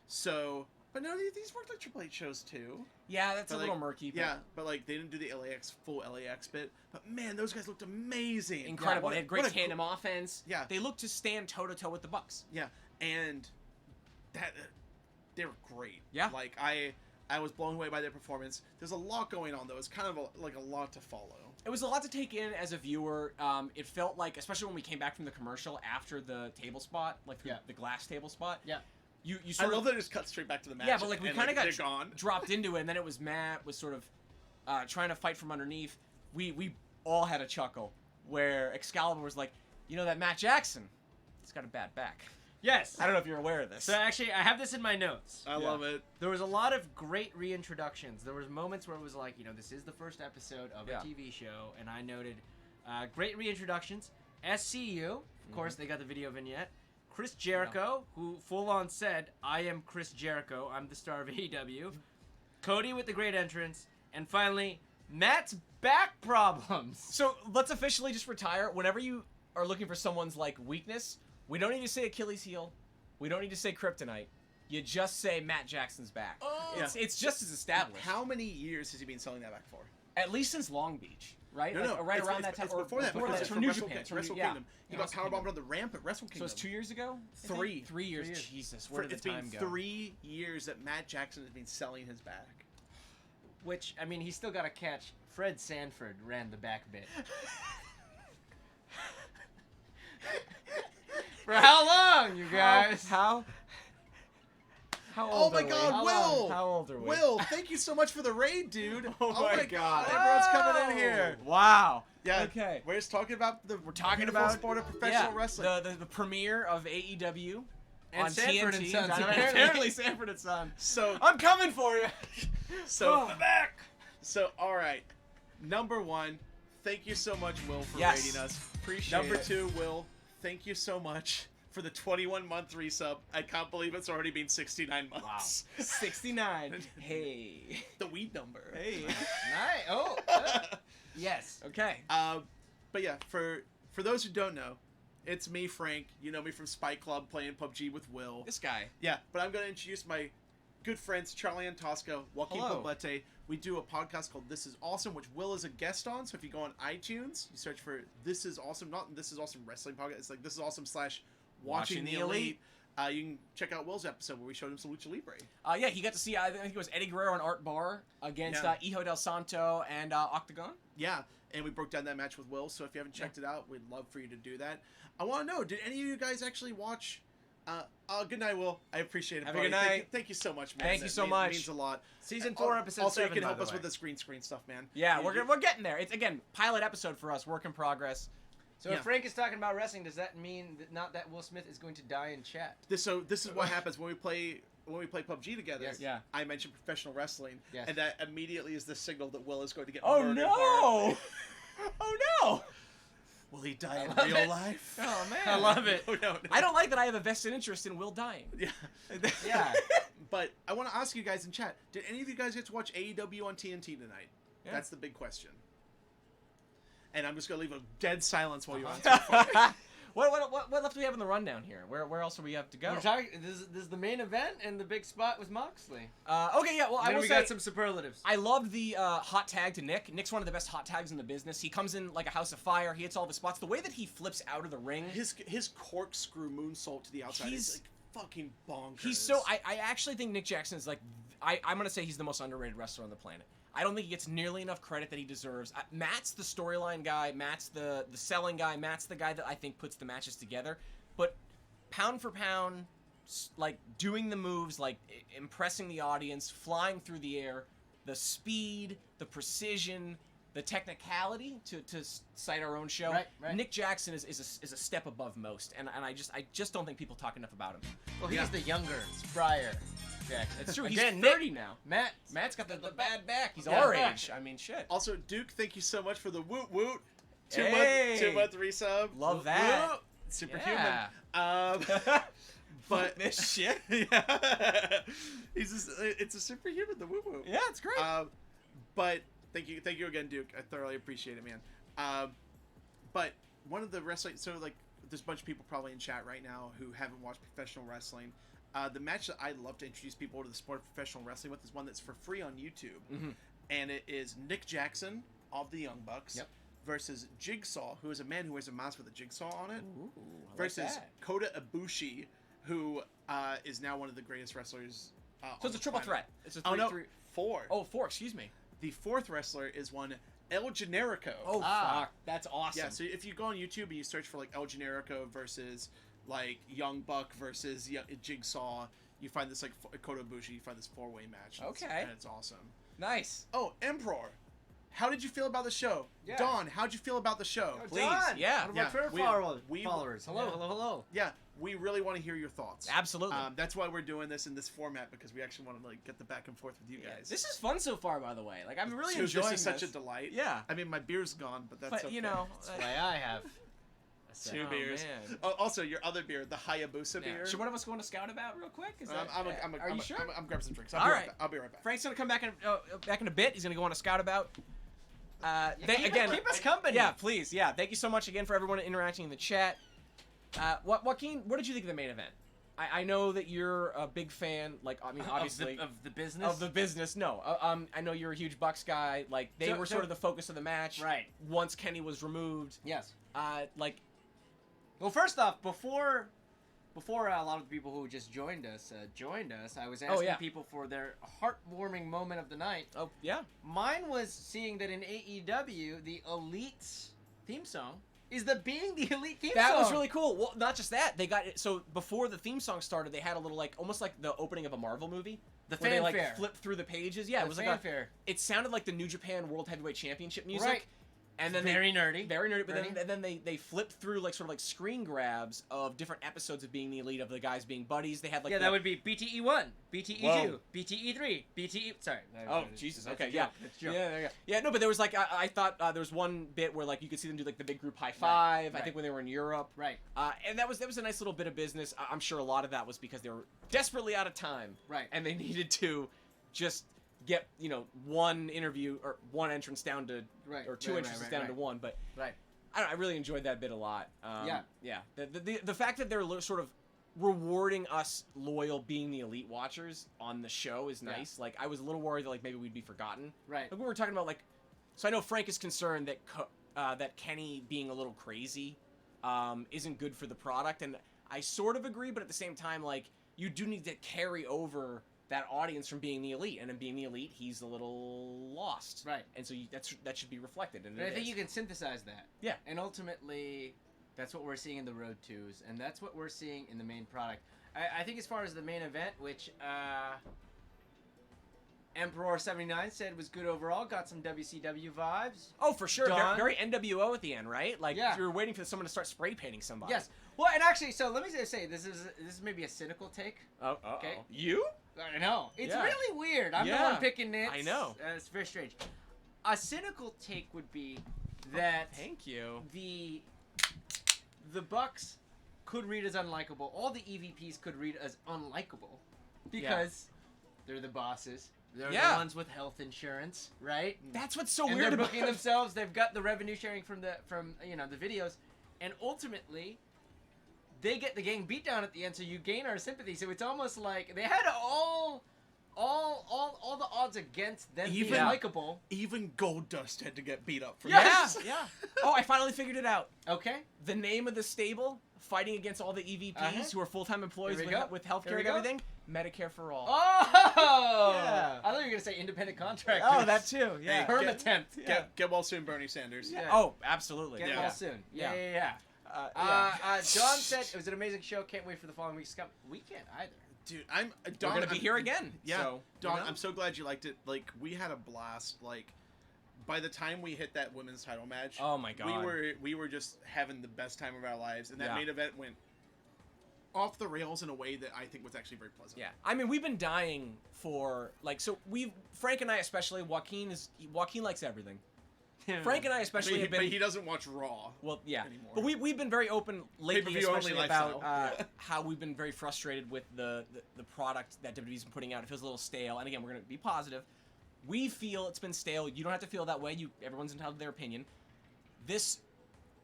So, but no, these worked like AAA shows too. Yeah, that's But, a little like, murky. But Yeah, but like they didn't do the full LAX bit. But man, those guys looked amazing. Incredible. Yeah, They had great what a tandem offense. Yeah. They looked to stand toe to toe with the Bucks. Yeah, and that they were great. Yeah. Like I was blown away by their performance. There's a lot going on though. It's kind of like a lot to follow. It was a lot to take in as a viewer. It felt like, especially when we came back from the commercial after the table spot, like the glass table spot. Yeah. You I sort love of that it just cut straight back to the match. yeah, but like we and, kind of got they're gone. dropped into it, and then it was Matt was sort of trying to fight from underneath. We all had a chuckle where Excalibur was like, you know that Matt Jackson, he's got a bad back. Yes. I don't know if you're aware of this. So actually, I have this in my notes. I love it. There was a lot of great reintroductions. There was moments where it was like, this is the first episode of a Yeah. TV show, and I noted great reintroductions. SCU, of course, they got the video vignette. Chris Jericho, who full on said, "I am Chris Jericho. I'm the star of AEW." Cody with the great entrance, and finally, Matt's back problems. So let's officially just retire. Whenever you are looking for someone's like weakness, we don't need to say Achilles heel. We don't need to say kryptonite. You just say Matt Jackson's back. Oh. It's just as established. How many years has he been selling that back for? At least since Long Beach, right? No, Like, no, right it's- around it's- that time. It's or before that. Before because that. it's From from New Wrestle, Japan. Wrestle Yeah. Kingdom. He Yeah, got Wrestle powerbombed Kingdom. on the ramp at Wrestle So Kingdom. it's 2 years ago? I think? 3. 3 years. 3 years. Jesus, where did It's the been time go? 3 years that Matt Jackson has been selling his back. Which, I mean, he's still got to catch. Fred Sanford ran the back bit. For how long, you guys? How Oh old my are we? God, How Will! long- How old are we? Will, thank you so much for the raid, dude. Oh my God. Everyone's coming in here. Wow. Yeah. Okay. We're just talking about We're talking beautiful about sport of professional wrestling. The premiere of AEW And on Sanford TNT. and Sons, Dynamite. apparently. Apparently Sanford and Son. So I'm coming for you. so Oh. back. So all right. Number 1, thank you so much, Will, for Yes. raiding us. Appreciate Number it. 2, Will, thank you so much for the 21-month resub. I can't believe it's already been 69 Wow. months. 69. Hey. The weed number. Hey. Nice. Oh. Yes. Okay. But yeah, for those who don't know, it's me, Frank. You know me from Spy Club playing PUBG with Will. This guy. Yeah, but I'm going to introduce my good friends Charlie and Tosca, Joaquin Hello. Poblete, we do a podcast called This Is Awesome, which Will is a guest on. So if you go on iTunes, you search for This Is Awesome, not This Is Awesome Wrestling Podcast. It's like This Is Awesome / Watching the Elite. You can check out Will's episode where we showed him some Lucha Libre. Yeah, he got to see, I think it was Eddie Guerrero and Art Barr against Hijo del Santo and Octagon. Yeah, and we broke down that match with Will, so if you haven't checked it out, we'd love for you to do that. I want to know, did any of you guys actually watch... good night, Will. I appreciate it, Have buddy. a good night. Thank you so much, man. Thank you so much. It means a lot. Season 4, episode 7, Also, you can help by us the with way. the green screen stuff, man. Yeah, we're getting there. It's, again, pilot episode for us, work in progress. So if Frank is talking about wrestling, does that mean that not that Will Smith is going to die in chat? This is what happens when we play PUBG together. Yes. Yeah. I mentioned professional wrestling, Yes. and that immediately is the signal that Will is going to get Oh, murdered no! hard. Oh, no! Will he die in love real it. life? Oh, man. I love it. No. I don't like that I have a vested interest in Will dying. Yeah. Yeah. But I want to ask you guys in chat, did any of you guys get to watch AEW on TNT tonight? Yeah. That's the big question. And I'm just going to leave a dead silence while you answer. What left do we have in the rundown here? Where else do we have to go? We're talking. This is the main event, and the big spot was Moxley. Okay, yeah. Well, I will we say got some superlatives. I loved the hot tag to Nick. Nick's one of the best hot tags in the business. He comes in like a house of fire. He hits all the spots. The way that he flips out of the ring. His corkscrew moonsault to the outside He's- is like fucking bonkers. He's so. I actually think Nick Jackson is like. I'm gonna say he's the most underrated wrestler on the planet. I don't think he gets nearly enough credit that he deserves. Matt's the storyline guy. Matt's the selling guy. Matt's the guy that I think puts the matches together. But pound for pound, like doing the moves, like impressing the audience, flying through the air, the speed, the precision, the technicality to cite our own show. Right. Nick Jackson is a step above most, and I just don't think people talk enough about him. Well, he's the younger, sprier Jackson. It's true. He's Again, 30 now. Matt's got the bad back. He's Yeah. our age. I mean, shit. Also, Duke, thank you so much for the woot woot. Hey. 2 month resub. Love that. Woot. Superhuman. Yeah. But this shit. Yeah. It's a superhuman, the woo woo. Yeah, it's great. But thank you again, Duke. I thoroughly appreciate it, man. But one of the wrestling, so like there's a bunch of people probably in chat right now who haven't watched professional wrestling. The match that I love to introduce people to the sport of professional wrestling with is one that's for free on YouTube, and it is Nick Jackson of the Young Bucks versus Jigsaw, who is a man who wears a mask with a jigsaw on it, Ooh, I versus like that. Kota Ibushi, who is now one of the greatest wrestlers. So it's a triple threat. It's a three. 4. Oh, 4. Excuse me. The 4th wrestler is one El Generico. Oh, fuck. That's awesome. Yeah, so if you go on YouTube and you search for like El Generico versus like Young Buck versus Jigsaw, you find this like Kota Ibushi, you find this 4-way match. Okay. And it's awesome. Nice. Oh, Emperor. How did you feel about the show? Yeah. Don, how'd you feel about the show? Please, Don, yeah. one of our Yeah, Twitter followers. Hello, Yeah. hello. Yeah, we really want to hear your thoughts. Absolutely. That's why we're doing this in this format, because we actually want to like get the back and forth with you Yeah. guys. This is fun so far, by the way. Like, I'm really Dude, enjoying this is such a delight. Yeah. I mean, my beer's gone, but that's But, okay. you know. That's why I have a 2 Oh, beers. man. Oh, also, your other beer, the Hayabusa Yeah. beer. Should one of us go on a scout about real quick? Is that, are you sure? I'm grabbing some drinks. All I'll right. be right back. Frank's gonna come back in a bit. He's gonna go on a scout about. Keep us company. Yeah, please. Yeah, thank you so much again for everyone interacting in the chat. Joaquin, what did you think of the main event? I know that you're a big fan. Like, I mean, obviously of the business. of the business. No, I know you're a huge Bucks guy. Like, they were sort of the focus of the match. Right. Once Kenny was removed. Yes. Like, Well, first off, before a lot of the people who just joined us, I was asking people for their heartwarming moment of the night. oh yeah, Mine was seeing that in AEW, the Elite's theme song is the Elite theme song. that was really cool. Well, not just that, they got it. So before the theme song started, they had a little like almost like the opening of a Marvel movie. The where they fanfare. like flipped through the pages. Yeah, The it was like fanfare. it sounded like the New Japan World Heavyweight Championship music. Right. And then Very nerdy. Very nerdy, but Nerdy. then they flipped through like sort of like screen grabs of different episodes of Being the Elite, of the guys being buddies. They had like that would be BTE 1, BTE 2, Whoa. BTE 3, BTE. Sorry. Oh Jesus! That's Okay, a yeah, joke. That's a joke. yeah, there you go. Yeah. No, but there was like I thought there was one bit where like you could see them do like the big group high five. I right. think when they were in Europe. Right. And that was a nice little bit of business. I'm sure a lot of that was because they were desperately out of time. Right. And they needed to just get one interview or one entrance down to or two entrances down to one. But Right. I really enjoyed that bit a lot. Yeah. Yeah. The fact that they're sort of rewarding us loyal being the elite watchers on the show is nice. Like, I was a little worried that like maybe we'd be forgotten. Right. Like we were talking about like, so I know Frank is concerned that that Kenny being a little crazy isn't good for the product, and I sort of agree, but at the same time, like, you do need to carry over that audience from being the elite, and in being the elite, he's a little lost. Right. And so that should be reflected. And I think you can synthesize that. Yeah. And ultimately, that's what we're seeing in the Road 2s, and that's what we're seeing in the main product. I think as far as the main event, which Emperor 79 said was good overall, got some WCW vibes. Oh, for sure. Dawn. Very NWO at the end, right? Like, Yeah. you were waiting for someone to start spray painting somebody. Yes. Well, and actually, so let me say this is maybe a cynical take. Oh, Okay. You? I know. It's Yeah. really weird. I'm the Yeah. one picking it. I know. It's very strange. A cynical take would be that Thank you. the Bucks could read as unlikable. All the EVPs could read as unlikable because they're the bosses. They're the ones with health insurance, right? That's what's so And weird they're about booking themselves. They've got the revenue sharing from the videos, and ultimately, they get the gang beat down at the end. So you gain our sympathy. So it's almost like they had all the odds against them being likable. Even Goldust had to get beat up for Yeah, this. yeah. Oh, I finally figured it out. Okay. The name of the stable fighting against all the EVPs who are full-time employees with healthcare and everything. Medicare for all. Oh! Yeah. I thought you were gonna say independent contractors. Oh, that too. Yeah. Perm attempt. Get well soon, Bernie Sanders. Yeah. Oh, absolutely. Get well soon. Yeah. Yeah. John said it was an amazing show. Can't wait for the following week. Scott, we can't either. Dude, We're Don, gonna be here again. Yeah, So, Don, you know? I'm so glad you liked it. Like, we had a blast. Like, by the time we hit that women's title match, Oh my God. we were just having the best time of our lives, and that Yeah. main event went off the rails in a way that I think was actually very pleasant. Yeah, I mean, we've been dying for Frank and I especially. Joaquin likes everything. Frank and I especially have been. But he doesn't watch Raw. Well, yeah, anymore. but we've been very open lately, Pay-per-view only especially about lifestyle. how we've been very frustrated with the product that WWE's been putting out. It feels a little stale, and again, we're gonna be positive. We feel it's been stale. You don't have to feel that way. Everyone's entitled to their opinion. This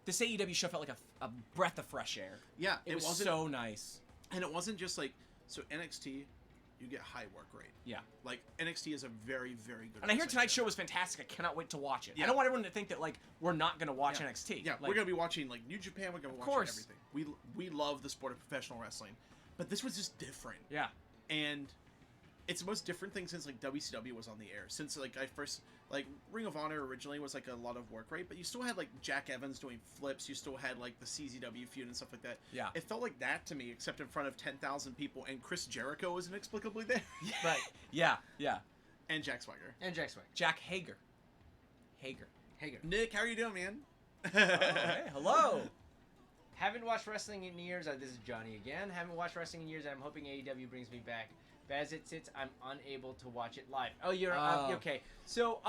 AEW show felt like a breath of fresh air. Yeah, It was wasn't, so nice. and it wasn't just like NXT. You get high work rate. Yeah. Like, NXT is a very, very good. And I hear wrestling tonight's show was fantastic. I cannot wait to watch it. Yeah. I don't want everyone to think that like we're not gonna watch Yeah. NXT. Yeah, Like, we're gonna be watching like New Japan. We're gonna be watching course. everything. We love the sport of professional wrestling, but this was just different. Yeah. And it's the most different thing since like WCW was on the air. Since like I first like Ring of Honor originally was like a lot of work rate, but you still had like Jack Evans doing flips. You still had like the CZW feud and stuff like that. Yeah. It felt like that to me, except in front of 10,000 people, and Chris Jericho was inexplicably there, Right. Yeah. Yeah. and Jack Swagger. And Jack Swagger. Jack Hager. Hager. Nick, how are you doing, man? Hey, hello. Haven't watched wrestling in years. This is Johnny again. Haven't watched wrestling in years. I'm hoping AEW brings me back. But as it sits, I'm unable to watch it live. Oh, you're okay. So,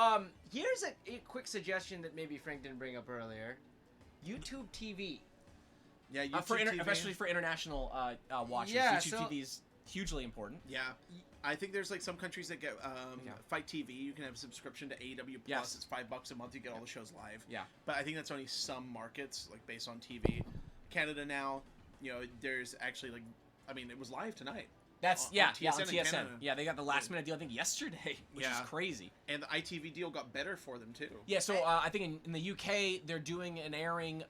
here's a quick suggestion that maybe Frank didn't bring up earlier. YouTube TV. Yeah, YouTube TV. Especially for international watchers. Yeah, YouTube so- TV is hugely important. Yeah, I think there's like some countries that get Fight TV. You can have a subscription to AEW Plus. Yes. It's $5 a month. You get all the shows live. Yeah. But I think that's only some markets, like based on TV. Canada now, there's actually like, I mean, it was live tonight. That's on on TSN in TSN. Canada. Yeah, they got the last minute deal I think yesterday, which is Yeah. crazy. And the ITV deal got better for them too. Yeah, so I think in the UK they're doing an airing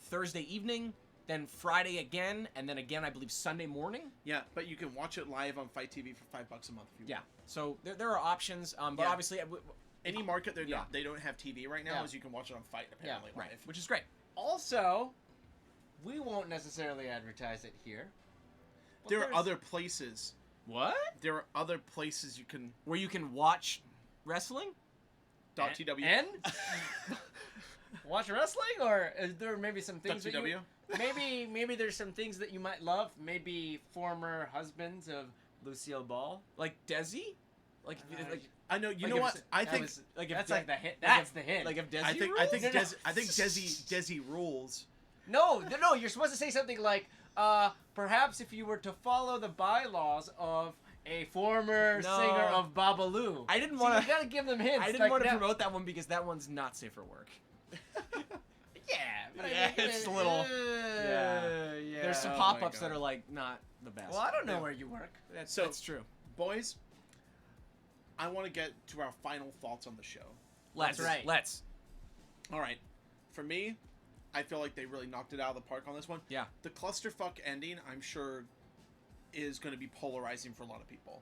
Thursday evening, then Friday again, and then again I believe Sunday morning. Yeah, but you can watch it live on Fight TV for $5 a month if you Yeah. want. So there are options, but Yeah. obviously Any market Yeah. they don't have TV right now Yeah. is you can watch it on Fight apparently right, live. which is great. Also, we won't necessarily advertise it here. but There are there's- other places. What? There are other places you can. Where you can watch wrestling? .tw. And watch wrestling, or is there maybe some things that .tw. you, maybe there's some things that you might love. Maybe former husbands of Lucille Ball. Like Desi? Like I know. You Like know if what? s- I That think. was- like if that's De- like the hint. like That's if- the hint. like if Desi I think rules? No, no. Desi rules. No. You're supposed to say something like, perhaps if you were to follow the bylaws of a former No. singer of Babalu. I didn't See, want You gotta give them hints. I didn't like want to that. promote that one because that one's not safe for work. Yeah, but Yeah, I mean, it's a little- yeah. there's some Oh pop-ups my that God. are like not the best. Well, I don't know Yeah. where you work. That's true. Boys, I want to get to our final thoughts on the show. Let's. right. Let's. All right. For me, I feel like they really knocked it out of the park on this one. Yeah. The clusterfuck ending, I'm sure, is going to be polarizing for a lot of people.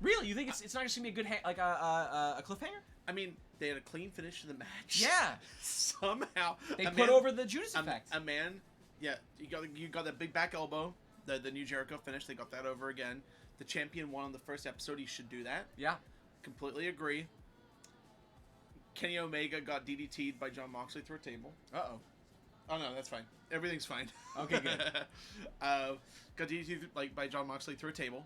Really? You think it's not just gonna be a good a cliffhanger? I mean, they had a clean finish to the match. Yeah. Somehow They put over the Judas effect. A man. Yeah, you got that big back elbow, the new Jericho finish. They got that over again. The champion won on the first episode. He should do that. Yeah. Completely agree. Kenny Omega got DDT'd by John Moxley through a table. Uh-oh. Oh no, that's fine. Everything's fine. Okay, good. Got DDT'd by John Moxley through a table.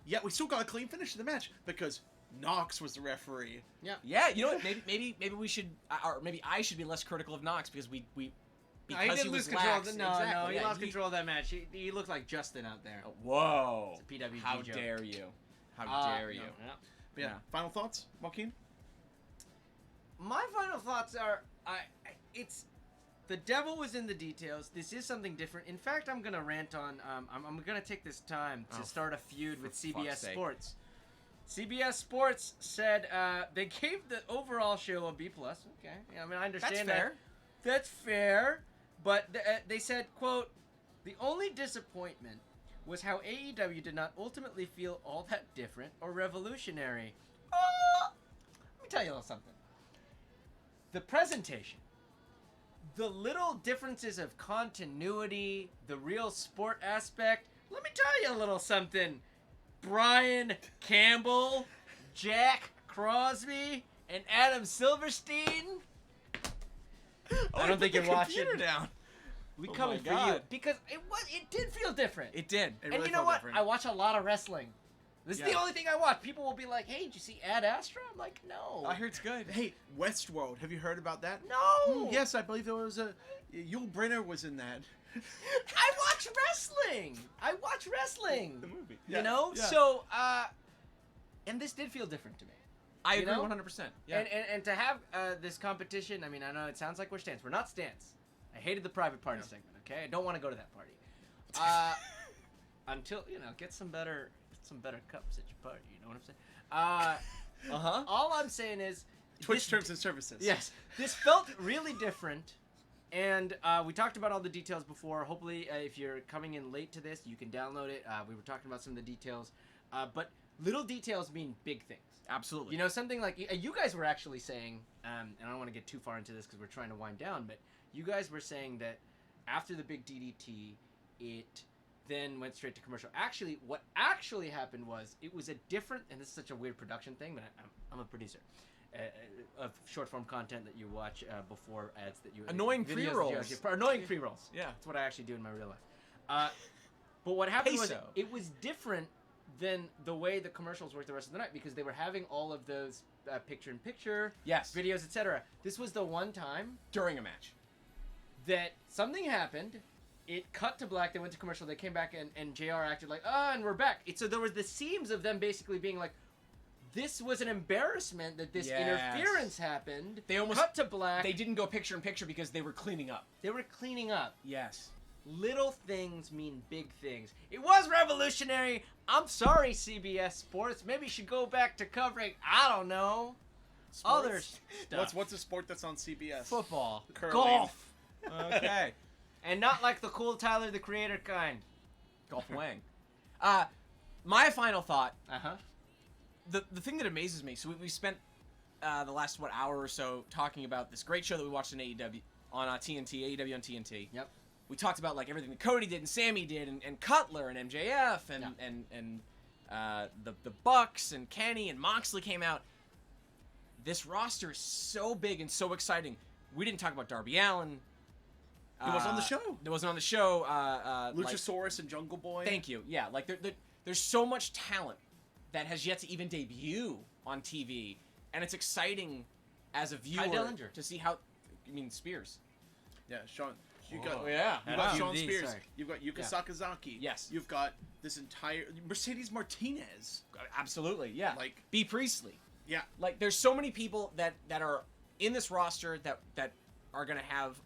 Yet we still got a clean finish to the match because Knox was the referee. Yeah, you know what? Maybe we should, or maybe I should be less critical of Knox because No, he because didn't he lose was control. lax. No, Exactly, he yeah, lost control of that match. He looked like Justin out there. Whoa! It's a PWG How joke. dare you? How dare you? No, no. But yeah. Yeah. Final thoughts, Joaquin? My final thoughts are, it's the devil was in the details. This is something different. In fact, I'm gonna rant on. I'm gonna take this time to start a feud with for CBS fuck's sake. Sports. CBS Sports said they gave the overall show a B+. Okay, yeah, I mean I understand That's fair. That's fair, but they said, quote, the only disappointment was how AEW did not ultimately feel all that different or revolutionary. Let me tell you a little something. The presentation, the little differences of continuity, the real sport aspect. Let me tell you a little something. Brian Campbell, Jack Crosby, and Adam Silverstein. I don't think you're watching. Down. We Oh coming my for you God. because it did feel different. It did. It and really you know felt what? different. I watch a lot of wrestling. This is the Yeah. only thing I watch. People will be like, "Hey, did you see Ad Astra?" I'm like, "No." I heard it's good. Hey, Westworld. Have you heard about that? No. Yes, I believe there was a. Yul Brynner was in that. I watch wrestling. I watch wrestling. The movie. You know, Yeah. so and this did feel different to me. I You agree know? 100%. Yeah. And to have this competition, I mean, I know it sounds like we're stance. We're not stance. I hated the private party segment. Okay, I don't want to go to that party. Until get some better cups at your party. You know what I'm saying? Uh-huh. All I'm saying is Twitch this- terms and services. Yes, this felt really different, and we talked about all the details before. Hopefully, if you're coming in late to this, you can download it. We were talking about some of the details, but little details mean big things. Absolutely. You know, something like you guys were actually saying, and I don't want to get too far into this because we're trying to wind down, but you guys were saying that after the big DDT, it then went straight to commercial. Actually, what actually happened was it was a different, and this is such a weird production thing, but I'm a producer of short form content that you watch before ads that you Annoying videos that pre-rolls. you actually- annoying pre-rolls. Yeah. That's what I actually do in my real life. But what happened was Peso. it was different than the way the commercials worked the rest of the night because they were having all of those picture-in-picture Yes. videos, etc. This was the one time During a match. that something happened. It cut to black. They went to commercial. They came back, and JR acted like, and we're back. So there was the seams of them basically being like, this was an embarrassment that this Yes. interference happened. They almost cut to black. They didn't go picture in picture because they were cleaning up. They were cleaning up. Yes. Little things mean big things. It was revolutionary. I'm sorry, CBS Sports. Maybe you should go back to covering, I don't know, other stuff. What's a sport that's on CBS? Football. Curling. Golf. Okay. And not like the cool Tyler, the Creator kind. Golf Wang. My final thought. Uh-huh. The thing that amazes me. So we spent the last hour or so talking about this great show that we watched in AEW on TNT. AEW on TNT. Yep. We talked about like everything that Cody did and Sammy did and Cutler and MJF and the Bucks and Kenny and Moxley came out. This roster is so big and so exciting. We didn't talk about Darby Allin. He was on the show. It wasn't on the show. Luchasaurus and Jungle Boy. Thank you. Yeah, like there's so much talent that has yet to even debut on TV, and it's exciting as a viewer Dillinger. to see how. I mean, Spears. Yeah, Sean. You got Oh, yeah. You got Wow. Sean QD, Spears. sorry. You've got Yuka Yeah. Sakazaki. Yes. You've got this entire Mercedes Martinez. Absolutely, yeah. Like- B. Priestley. Yeah. Like, there's so many people that are in this roster that are gonna have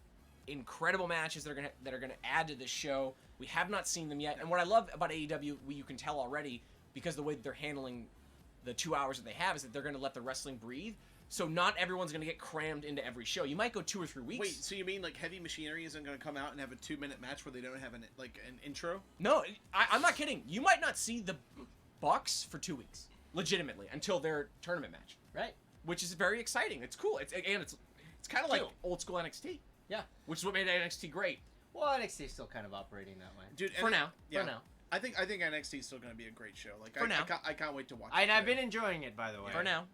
incredible matches that are gonna add to this show. We have not seen them yet, and what I love about AEW, you can tell already because the way that they're handling the 2 hours that they have is that they're gonna let the wrestling breathe. So not everyone's gonna get crammed into every show. You might go 2 or 3 weeks. Wait, so you mean like Heavy Machinery isn't going to come out and have a 2-minute match where they don't have an intro? No, I'm not kidding. You might not see the Bucks for 2 weeks, legitimately, until their tournament match. Right. Which is very exciting. It's cool. It's kind of like old school NXT. Yeah. Which is what made NXT great. Well, NXT is still kind of operating that way. Dude, For now. Yeah. For now. I think NXT is still going to be a great show. Like For now. I can't wait to watch And it. I've been enjoying it, by the way. For now.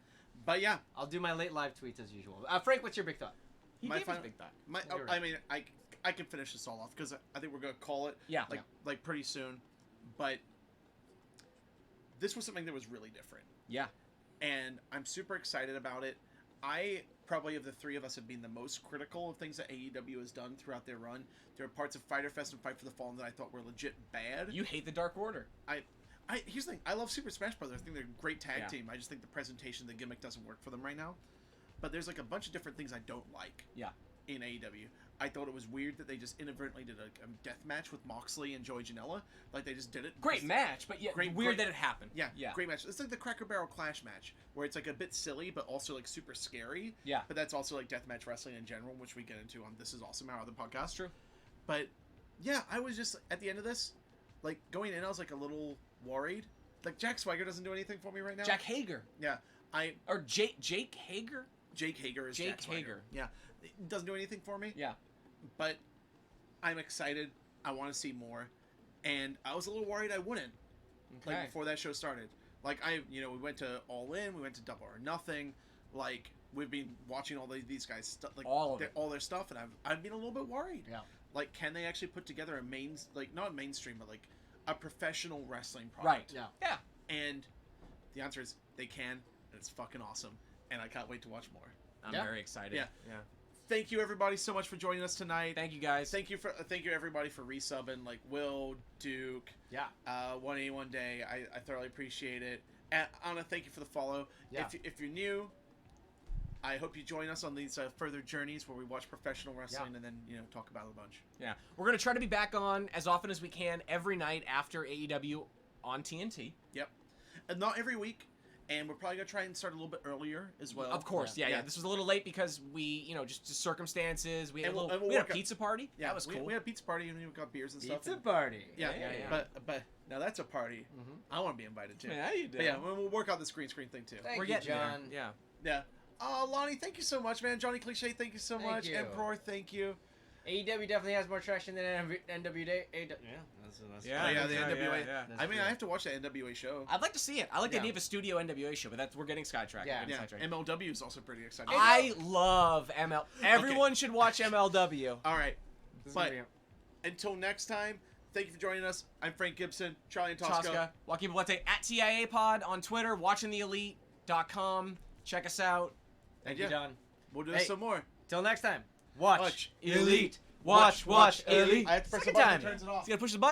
But yeah, I'll do my late live tweets as usual. Frank, what's your big thought? He My gave us final- a big thought. You're I right. mean, I can finish this all off because I think we're going to call it Yeah. like pretty soon. But this was something that was really different. Yeah. And I'm super excited about it. I probably of the three of us have been the most critical of things that AEW has done throughout their run. There are parts of Fyter Fest and Fight for the Fallen that I thought were legit bad. You hate the Dark Order. Here's the thing. I love Super Smash Brothers. I think they're a great tag Yeah. team. I just think the presentation, the gimmick doesn't work for them right now. But there's like a bunch of different things I don't like. Yeah. In AEW, I thought it was weird that they just inadvertently did a death match with Moxley and Joey Janela. Like they just did it. Great Just- match, but yeah, weird that it happened. Yeah, Yeah. great match. It's like the Cracker Barrel Clash match, where it's like a bit silly, but also like super scary. Yeah. But that's also like deathmatch wrestling in general, which we get into on This Is Awesome, our other podcast. That's true. But yeah, I was just at the end of this, like going in, I was like a little worried. Like Jack Swagger doesn't do anything for me right now. Jack Hager. Yeah, Or Jake Hager? Jake Hager is Jake Jack Swagger. Hager. Yeah, it doesn't do anything for me. Yeah. But I'm excited. I want to see more, and I was a little worried I wouldn't. Okay. Like before that show started. Like we went to All In, we went to Double or Nothing. Like we've been watching all these guys stuff, like All of it. all their stuff, and I've been a little bit worried. Yeah. Like, can they actually put together a not mainstream, but like a professional wrestling product? Right. Yeah. Yeah. And the answer is they can, and it's fucking awesome, and I can't wait to watch more. I'm Yeah. very excited. Yeah. Yeah. Thank you everybody so much for joining us tonight. Thank you guys. Thank you everybody for resubbing, like Will, Duke, Yeah. 181 Day. I thoroughly appreciate it. And Anna, thank you for the follow. Yeah. If you're new, I hope you join us on these further journeys where we watch professional wrestling and then talk about it a bunch. Yeah. We're going to try to be back on as often as we can every night after AEW on TNT. Yep. And not every week. And we're probably going to try and start a little bit earlier as well. Of course. Yeah. This was a little late because we, just circumstances. We had And we had a pizza party. Yeah, That was cool. We had a pizza party and we got beers and stuff. Pizza party. Yeah. Yeah. But now that's a party. Mhm. I want to be invited too. Yeah, you do. But yeah, we'll work out this green screen thing too. Thank We're you, getting John. there. Yeah. Yeah. Oh, Lonnie, thank you so much, man. Johnny Cliche, thank you so Thank much. you. Emperor, thank you. AEW definitely has more traction than NWA. That's Yeah, Oh, yeah, the yeah, NWA. yeah. That's I mean, true. I have to watch the NWA show. I'd like to see it. I like the Yeah. idea of a studio NWA show, but we're getting sidetracked. Yeah. We're getting Yeah, sidetracked. MLW is also pretty exciting. I love ML. Everyone should watch MLW. All right. This is But gonna until next time, thank you for joining us. I'm Frank Gibson, Charlie and Tosca. Tosca, Joaquin Bolete at TIA Pod on Twitter, watchingtheelite.com. Check us out. Thank Yeah. you, John. We'll do Hey. this some more. Till next time. Watch. Watch Elite. Watch Elite. I have to press the Second button time. that turns it off. He's gonna push the button.